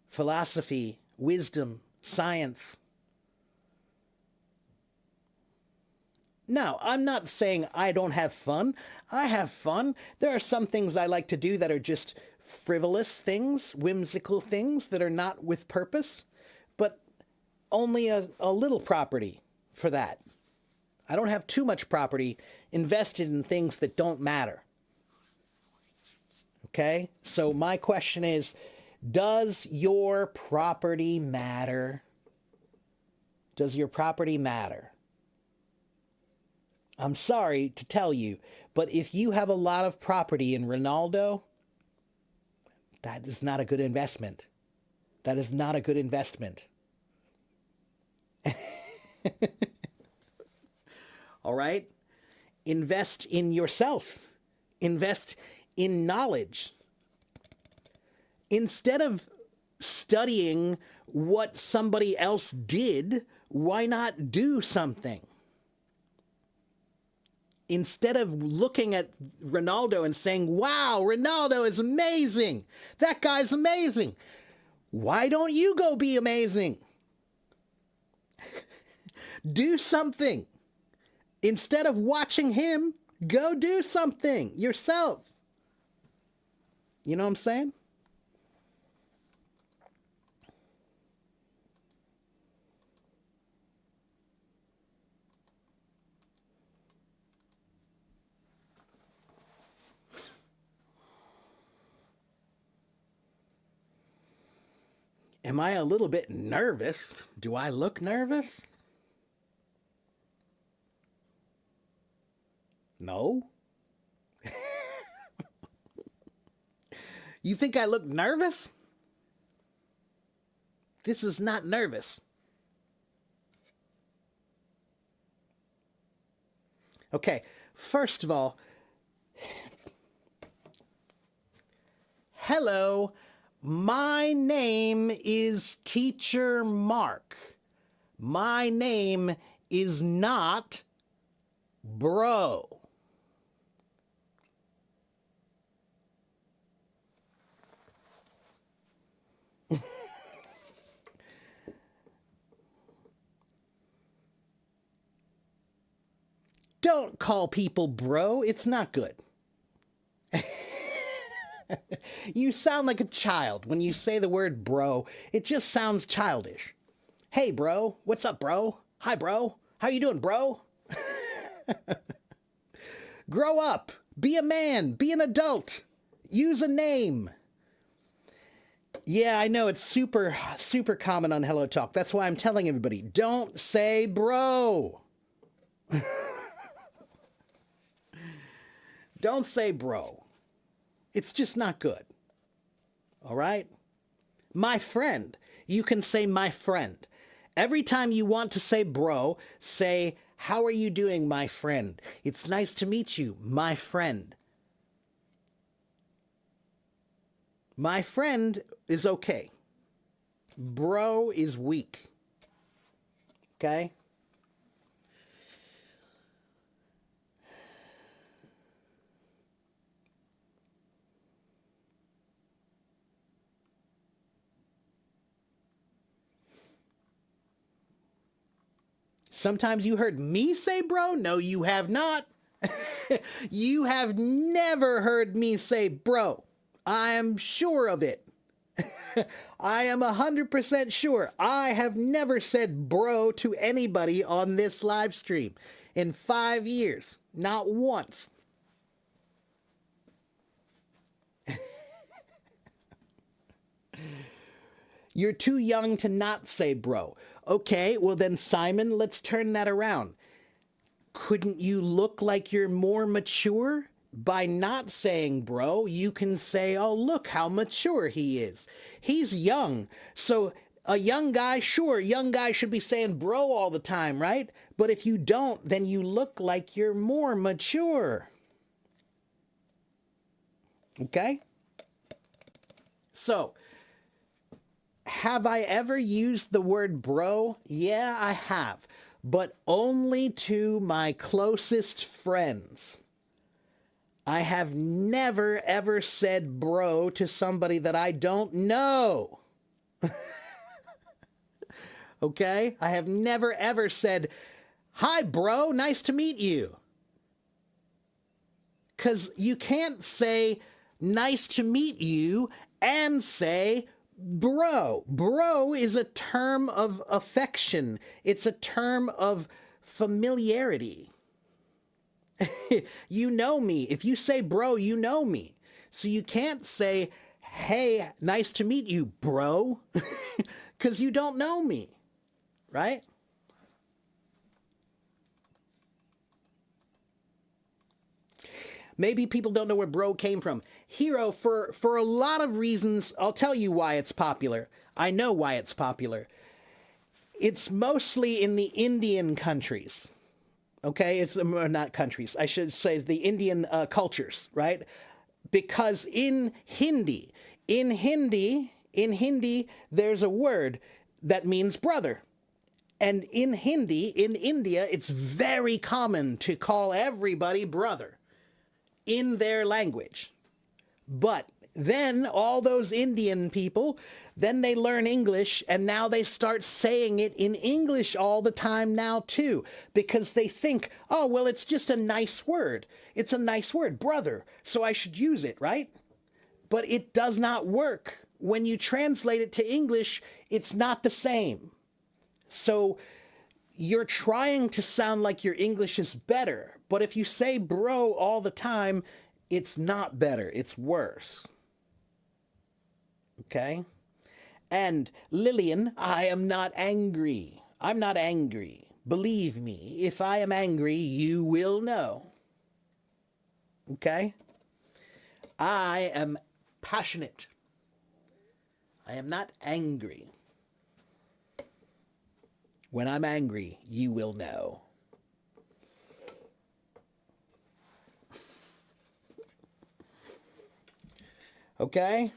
philosophy, wisdom, science. Now, I'm not saying I don't have fun. I have fun. There are some things I like to do that are just frivolous things, whimsical things that are not with purpose, but only a little property for that. I don't have too much property invested in things that don't matter. Okay? So my question is, does your property matter? Does your property matter? I'm sorry to tell you, but if you have a lot of property in Ronaldo, that is not a good investment. That is not a good investment. All right? Invest in yourself. Invest in knowledge. Instead of studying what somebody else did, why not do something? Instead of looking at Ronaldo and saying, wow, Ronaldo is amazing. That guy's amazing. Why don't you go be amazing? Do something. Instead of watching him, go do something yourself. You know what I'm saying? Am I a little bit nervous? Do I look nervous? No. You think I look nervous? This is not nervous. Okay, first of all, hello, my name is Teacher Mark. My name is not Bro. Don't call people bro. It's not good. You sound like a child when you say the word bro. It just sounds childish. Hey, bro. What's up, bro? Hi, bro. How you doing, bro? Grow up. Be a man. Be an adult. Use a name. Yeah, I know it's super common on Hello Talk. That's why I'm telling everybody, don't say bro. Don't say bro. It's just not good. All right? My friend. You can say my friend. Every time you want to say bro, say, how are you doing, my friend? It's nice to meet you, my friend. My friend is okay. Bro is weak. Okay? Sometimes you heard me say bro? No, you have not. You have never heard me say bro. I am sure of it. I am 100% sure. I have never said bro to anybody on this live stream in 5 years. Not once. You're too young to not say bro. Okay, well then, Simon, let's turn that around. Couldn't you look like you're more mature? By not saying bro, you can say, oh, look how mature he is. He's young. So a young guy, sure, young guy should be saying bro all the time, right? But if you don't, then you look like you're more mature. Okay? So, have I ever used the word bro? Yeah, I have. But only to my closest friends. I have never, ever said bro to somebody that I don't know. Okay? I have never, ever said, hi, bro, nice to meet you. Because you can't say, nice to meet you, and say, bro. Bro is a term of affection. It's a term of familiarity. You know me. If you say bro, you know me. So you can't say, hey, nice to meet you, bro. Because you don't know me. Right? Maybe people don't know where bro came from. Hero, for a lot of reasons, I'll tell you why it's popular. I know why it's popular. It's mostly in the Indian countries. Okay, it's not countries. I should say the Indian cultures, right? Because in Hindi, there's a word that means brother. And in Hindi, in India, it's very common to call everybody brother in their language. But then all those Indian people, then they learn English, and now they start saying it in English all the time now too, because they think, oh, well, it's just a nice word. It's a nice word, brother, so I should use it, right? But it does not work. When you translate it to English, it's not the same. So you're trying to sound like your English is better, but if you say bro all the time, it's not better, it's worse. Okay? And Lillian, I am not angry. I'm not angry. Believe me, if I am angry, you will know. Okay? I am passionate. I am not angry. When I'm angry, you will know. Okay?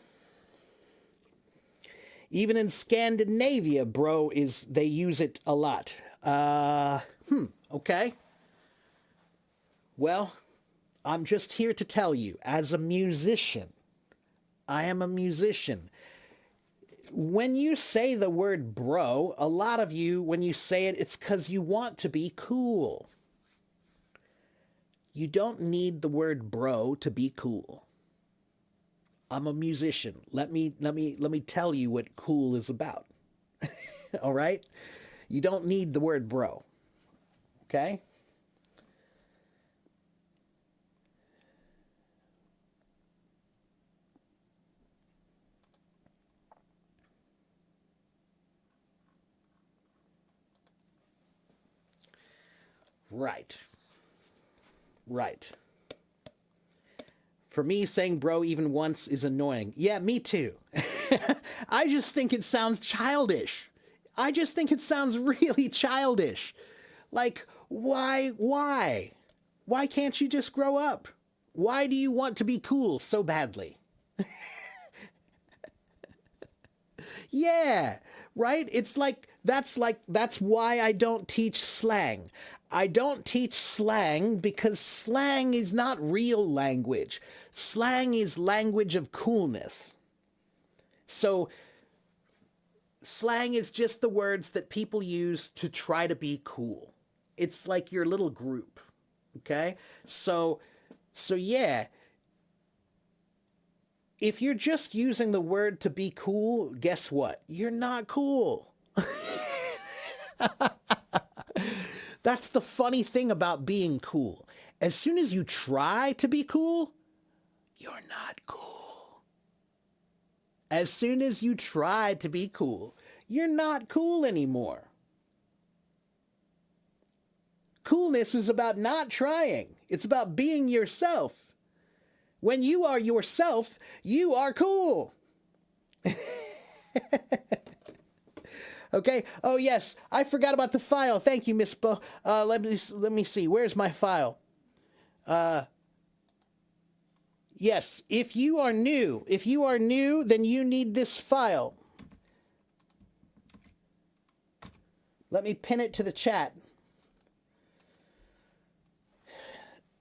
Even in Scandinavia, bro, they use it a lot. Okay. Well, I'm just here to tell you, as a musician, I am a musician. When you say the word bro, a lot of you, when you say it, it's because you want to be cool. You don't need the word bro to be cool. I'm a musician. Let me tell you what cool is about. All right? You don't need the word bro. Okay? Right. Right. For me, saying bro even once is annoying. Yeah, me too. I just think it sounds childish. I just think it sounds really childish. Like, why? Why can't you just grow up? Why do you want to be cool so badly? Yeah, right? It's like, that's why I don't teach slang. I don't teach slang because slang is not real language. Slang is language of coolness. So slang is just the words that people use to try to be cool. It's like your little group. Okay? So yeah. If you're just using the word to be cool, guess what? You're not cool. That's the funny thing about being cool. As soon as you try to be cool, you're not cool. As soon as you try to be cool, you're not cool anymore. Coolness is about not trying. It's about being yourself. When you are yourself, you are cool. Okay. Oh yes, I forgot about the file. Thank you, Miss Bo. Let me see. Where's my file? Yes. If you are new, then you need this file. Let me pin it to the chat.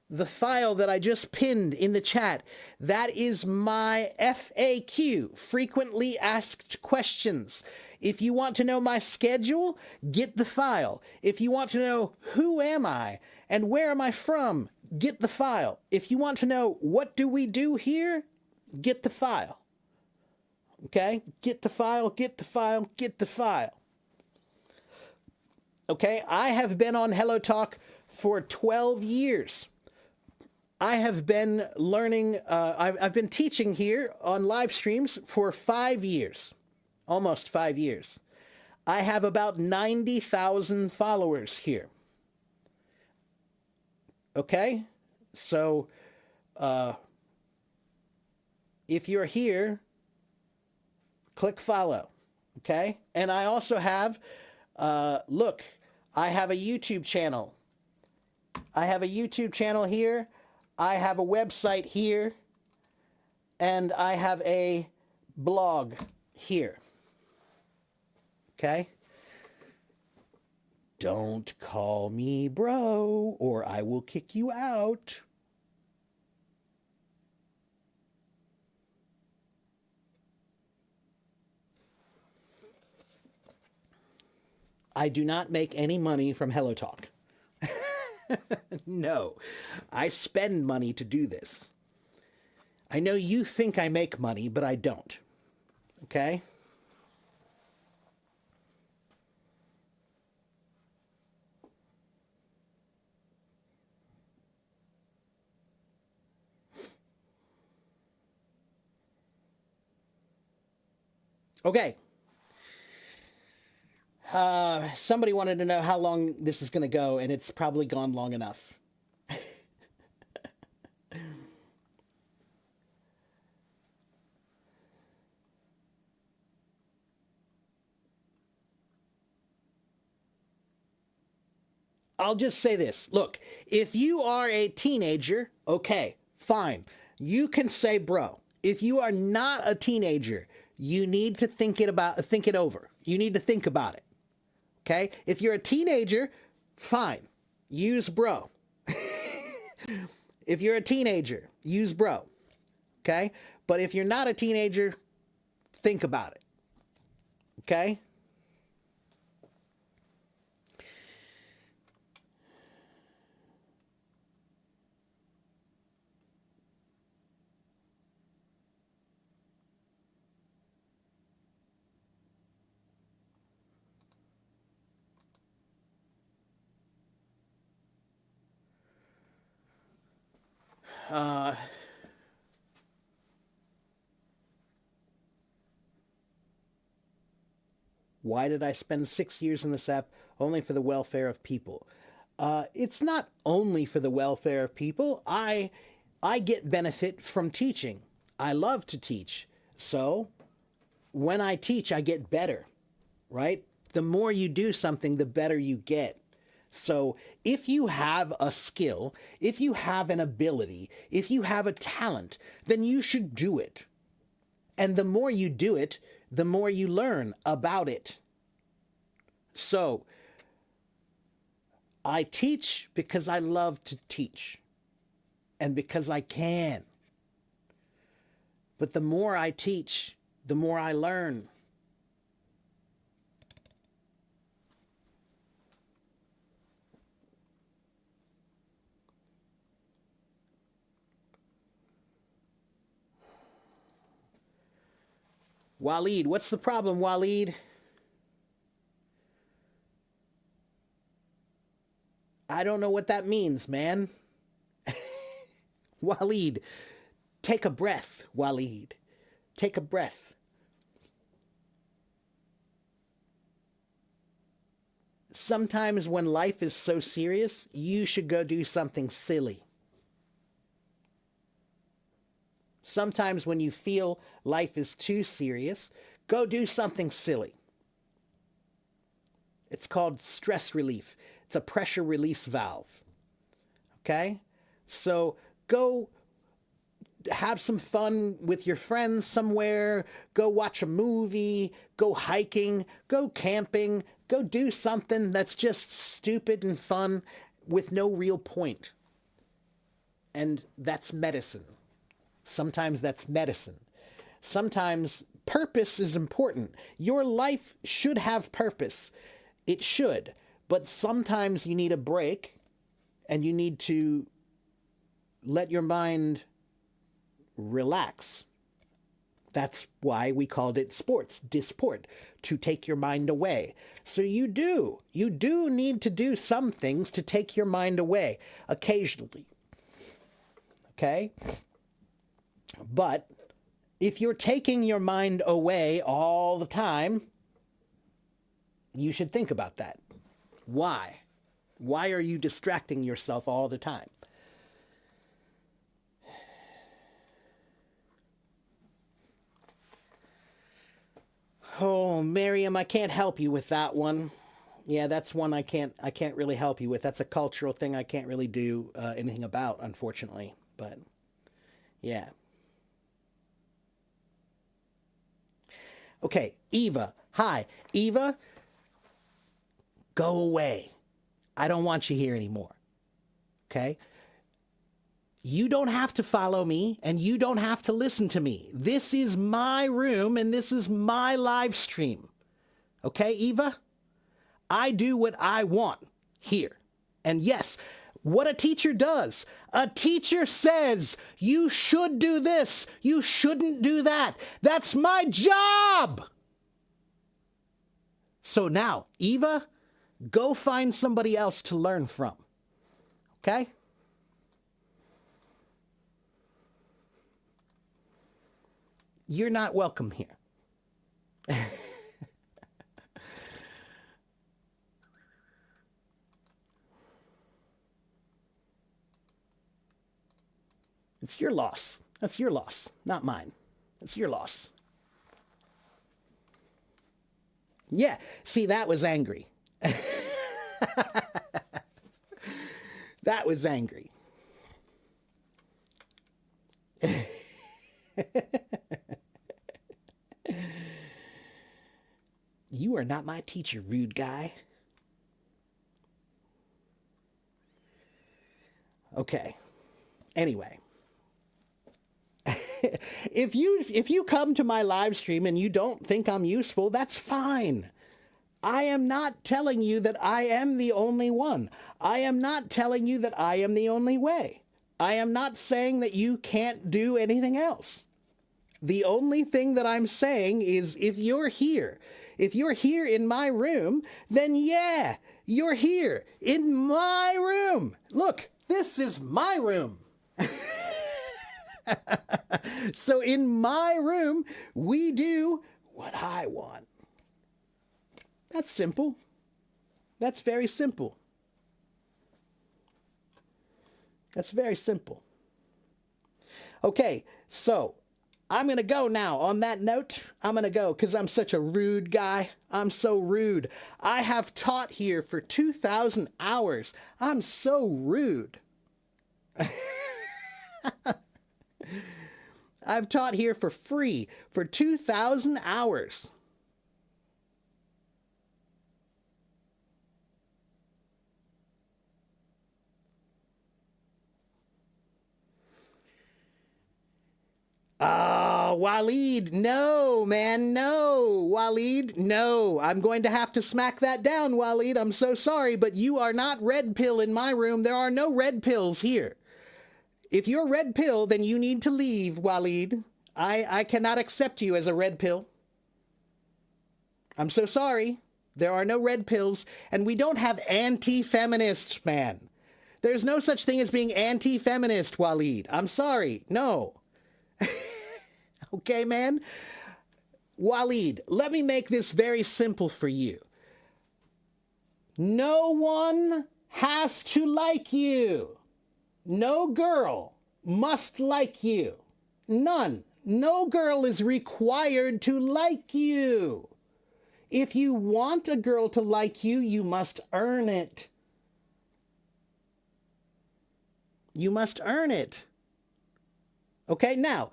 The file that I just pinned in the chat, that is my FAQ, frequently asked questions. If you want to know my schedule, get the file. If you want to know who am I and where am I from, get the file. If you want to know what do we do here, get the file. Okay? Get the file, get the file, get the file. Okay? I have been on Hello Talk for 12 years. I have been learning, I've been teaching here on live streams for 5 years. Almost 5 years. I have about 90,000 followers here. Okay? So If you're here, click follow. Okay? And I also have, look, I have a YouTube channel. I have a YouTube channel here. I have a website here. And I have a blog here. Okay? Don't call me bro, or I will kick you out. I do not make any money from HelloTalk. No, I spend money to do this. I know you think I make money, but I don't. Okay? Okay. Somebody wanted to know how long this is going to go, and it's probably gone long enough. I'll just say this. Look, if you are a teenager, okay, fine. You can say bro. If you are not a teenager, you need to think it over. You need to think about it. Okay? If you're a teenager, fine. Use bro. If you're a teenager, use bro. Okay? But if you're not a teenager, think about it. Okay? Why did I spend 6 years in this app only for the welfare of people? It's not only for the welfare of people. I get benefit from teaching. I love to teach. So when I teach, I get better, right? The more you do something, the better you get. So if you have a skill, if you have an ability, if you have a talent, then you should do it. And the more you do it, the more you learn about it. So I teach because I love to teach and because I can. But the more I teach, the more I learn. Waleed, what's the problem, Waleed? I don't know what that means, man. Waleed, take a breath, Waleed. Take a breath. Sometimes when life is so serious, you should go do something silly. Sometimes when you feel life is too serious, go do something silly. It's called stress relief. It's a pressure release valve. Okay? So go have some fun with your friends somewhere. Go watch a movie. Go hiking. Go camping. Go do something that's just stupid and fun with no real point. And that's medicine. Sometimes that's medicine. Sometimes purpose is important. Your life should have purpose. It should. But sometimes you need a break and you need to let your mind relax. That's why we called it sports, disport, to take your mind away. So you do need to do some things to take your mind away occasionally. Okay? But if you're taking your mind away all the time, you should think about that. Why? Why are you distracting yourself all the time? Oh, Miriam, I can't help you with that one. Yeah, that's one I can't really help you with. That's a cultural thing I can't really do anything about, unfortunately. But yeah. Okay, Eva. Hi, Eva. Go away. I don't want you here anymore. Okay? You don't have to follow me and you don't have to listen to me. This is my room and this is my live stream. Okay, Eva? I do what I want here. And yes, what a teacher does. A teacher says, you should do this. You shouldn't do that. That's my job. So now, Eva, go find somebody else to learn from. Okay? You're not welcome here. It's your loss. That's your loss, not mine. It's your loss. Yeah, see, that was angry. That was angry. You are not my teacher, rude guy. Okay. Anyway. If you come to my live stream and you don't think I'm useful, that's fine. I am not telling you that I am the only one. I am not telling you that I am the only way. I am not saying that you can't do anything else. The only thing that I'm saying is if you're here in my room, then yeah, you're here in my room. Look, this is my room. So in my room, we do what I want. That's simple. That's very simple. That's very simple. Okay, so I'm going to go now. On that note, I'm going to go because I'm such a rude guy. I'm so rude. I have taught here for 2,000 hours. I'm so rude. I've taught here for free for 2,000 hours. Waleed, no, man, no. Waleed, no. I'm going to have to smack that down, Waleed. I'm so sorry, but you are not red pill in my room. There are no red pills here. If you're red pill, then you need to leave, Waleed. I cannot accept you as a red pill. I'm so sorry. There are no red pills, and we don't have anti-feminists, man. There's no such thing as being anti-feminist, Waleed. I'm sorry. No. Okay, man? Waleed, let me make this very simple for you. No one has to like you. No girl must like you. None. No girl is required to like you. If you want a girl to like you, you must earn it. You must earn it. Okay, now,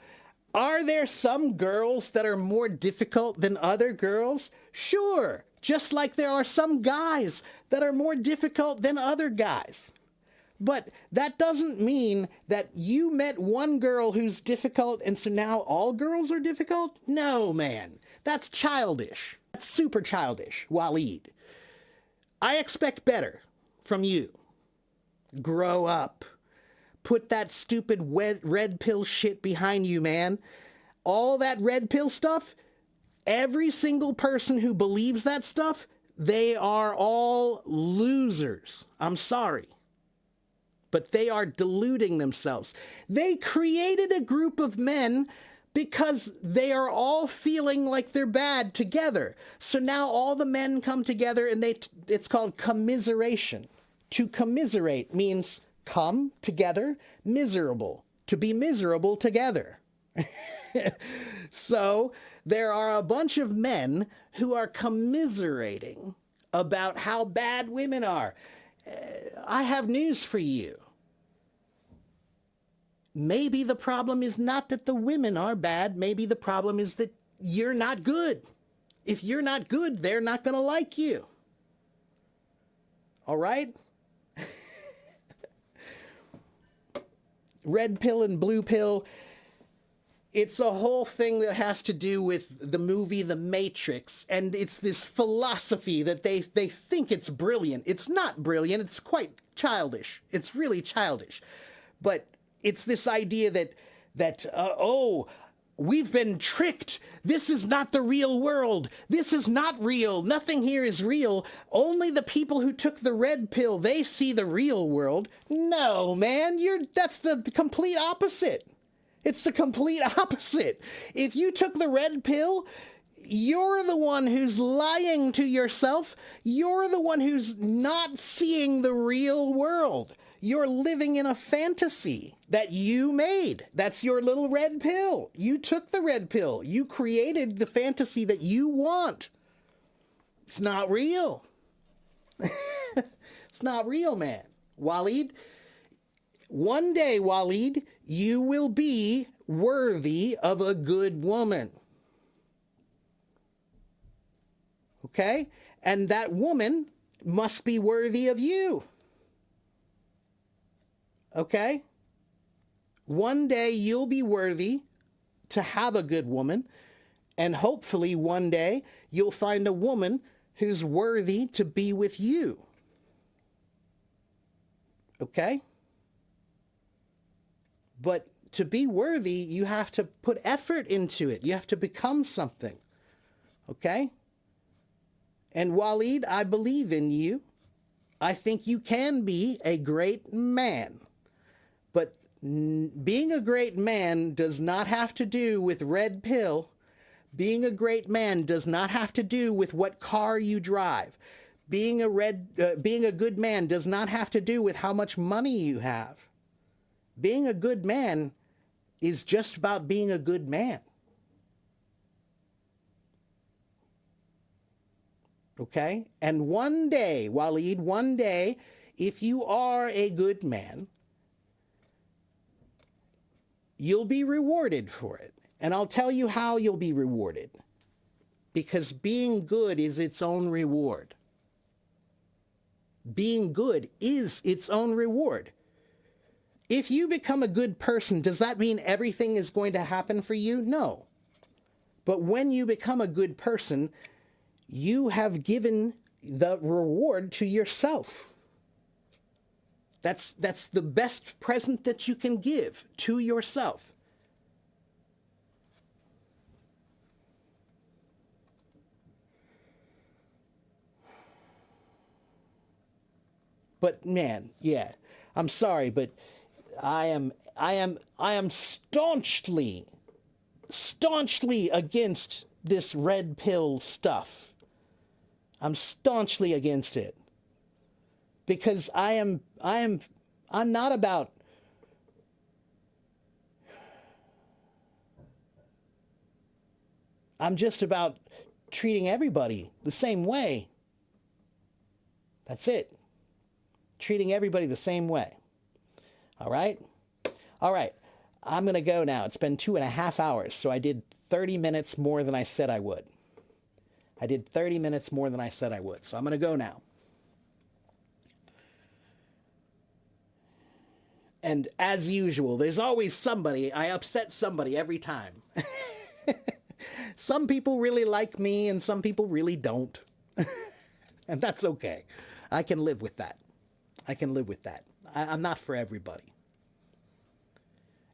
are there some girls that are more difficult than other girls? Sure, just like there are some guys that are more difficult than other guys. But that doesn't mean that you met one girl who's difficult and so now all girls are difficult? No, man. That's childish. That's super childish, Waleed. I expect better from you. Grow up. Put that stupid red pill shit behind you, man. All that red pill stuff, every single person who believes that stuff, they are all losers. I'm sorry. But they are deluding themselves. They created a group of men because they are all feeling like they're bad together. So now all the men come together and it's called commiseration. To commiserate means come together, miserable. To be miserable together. So there are a bunch of men who are commiserating about how bad women are. I have news for you. Maybe the problem is not that the women are bad. Maybe the problem is that you're not good. If you're not good, they're not going to like you. All right? Red pill and blue pill. It's a whole thing that has to do with the movie The Matrix, and it's this philosophy that they think it's brilliant. It's not brilliant. It's quite childish. It's really childish. But it's this idea that we've been tricked. This is not the real world. This is not real. Nothing here is real. Only the people who took the red pill, they see the real world. No, man, that's the complete opposite. It's the complete opposite. If you took the red pill, you're the one who's lying to yourself. You're the one who's not seeing the real world. You're living in a fantasy that you made. That's your little red pill. You took the red pill. You created the fantasy that you want. It's not real. It's not real, man. Waleed, one day, Waleed, you will be worthy of a good woman. Okay? And that woman must be worthy of you. Okay? One day you'll be worthy to have a good woman, and hopefully one day you'll find a woman who's worthy to be with you. Okay? But to be worthy, you have to put effort into it. You have to become something. Okay? And Waleed, I believe in you. I think you can be a great man. But being a great man does not have to do with red pill. Being a great man does not have to do with what car you drive. Being a good man does not have to do with how much money you have. Being a good man is just about being a good man. Okay? And one day, Waleed, one day, if you are a good man, you'll be rewarded for it. And I'll tell you how you'll be rewarded. Because being good is its own reward. Being good is its own reward. If you become a good person, does that mean everything is going to happen for you? No. But when you become a good person, you have given the reward to yourself. That's the best present that you can give to yourself. But man, yeah, I'm sorry, but I am staunchly against this red pill stuff. I'm staunchly against it. Because I'm not about I'm just about treating everybody the same way. That's it. Treating everybody the same way. All right? All right. I'm going to go now. It's been 2.5 hours, so I did 30 minutes more than I said I would. I did 30 minutes more than I said I would, so I'm going to go now. And as usual, there's always somebody. I upset somebody every time. Some people really like me, and some people really don't. And that's okay. I can live with that. I can live with that. I'm not for everybody.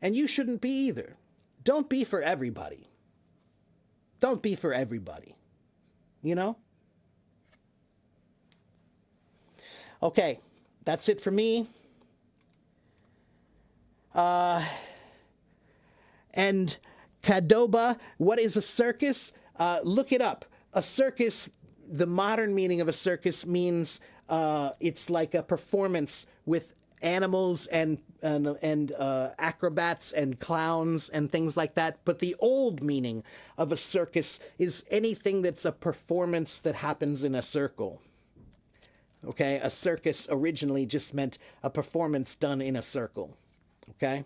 And you shouldn't be either. Don't be for everybody. Don't be for everybody. You know? Okay, that's it for me. And Cadoba, what is a circus? Look it up. A circus, the modern meaning of a circus means it's like a performance with animals and acrobats and clowns and things like that. But the old meaning of a circus is anything that's a performance that happens in a circle. Okay, a circus originally just meant a performance done in a circle. Okay.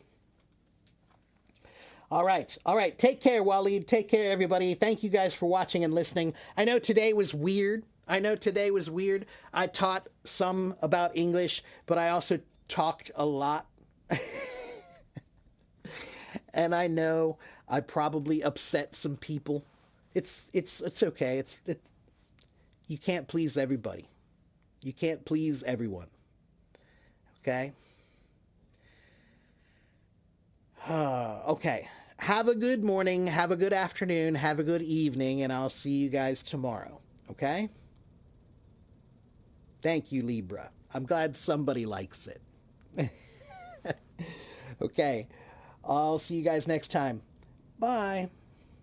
All right. All right. Take care, Waleed. Take care, everybody. Thank you guys for watching and listening. I know today was weird. I taught some about English, but I also talked a lot. And I know I probably upset some people. It's okay. You can't please everybody. You can't please everyone. Okay? Okay. Have a good morning, have a good afternoon, have a good evening, and I'll see you guys tomorrow. Okay? Thank you, Libra. I'm glad somebody likes it. Okay. I'll see you guys next time. Bye.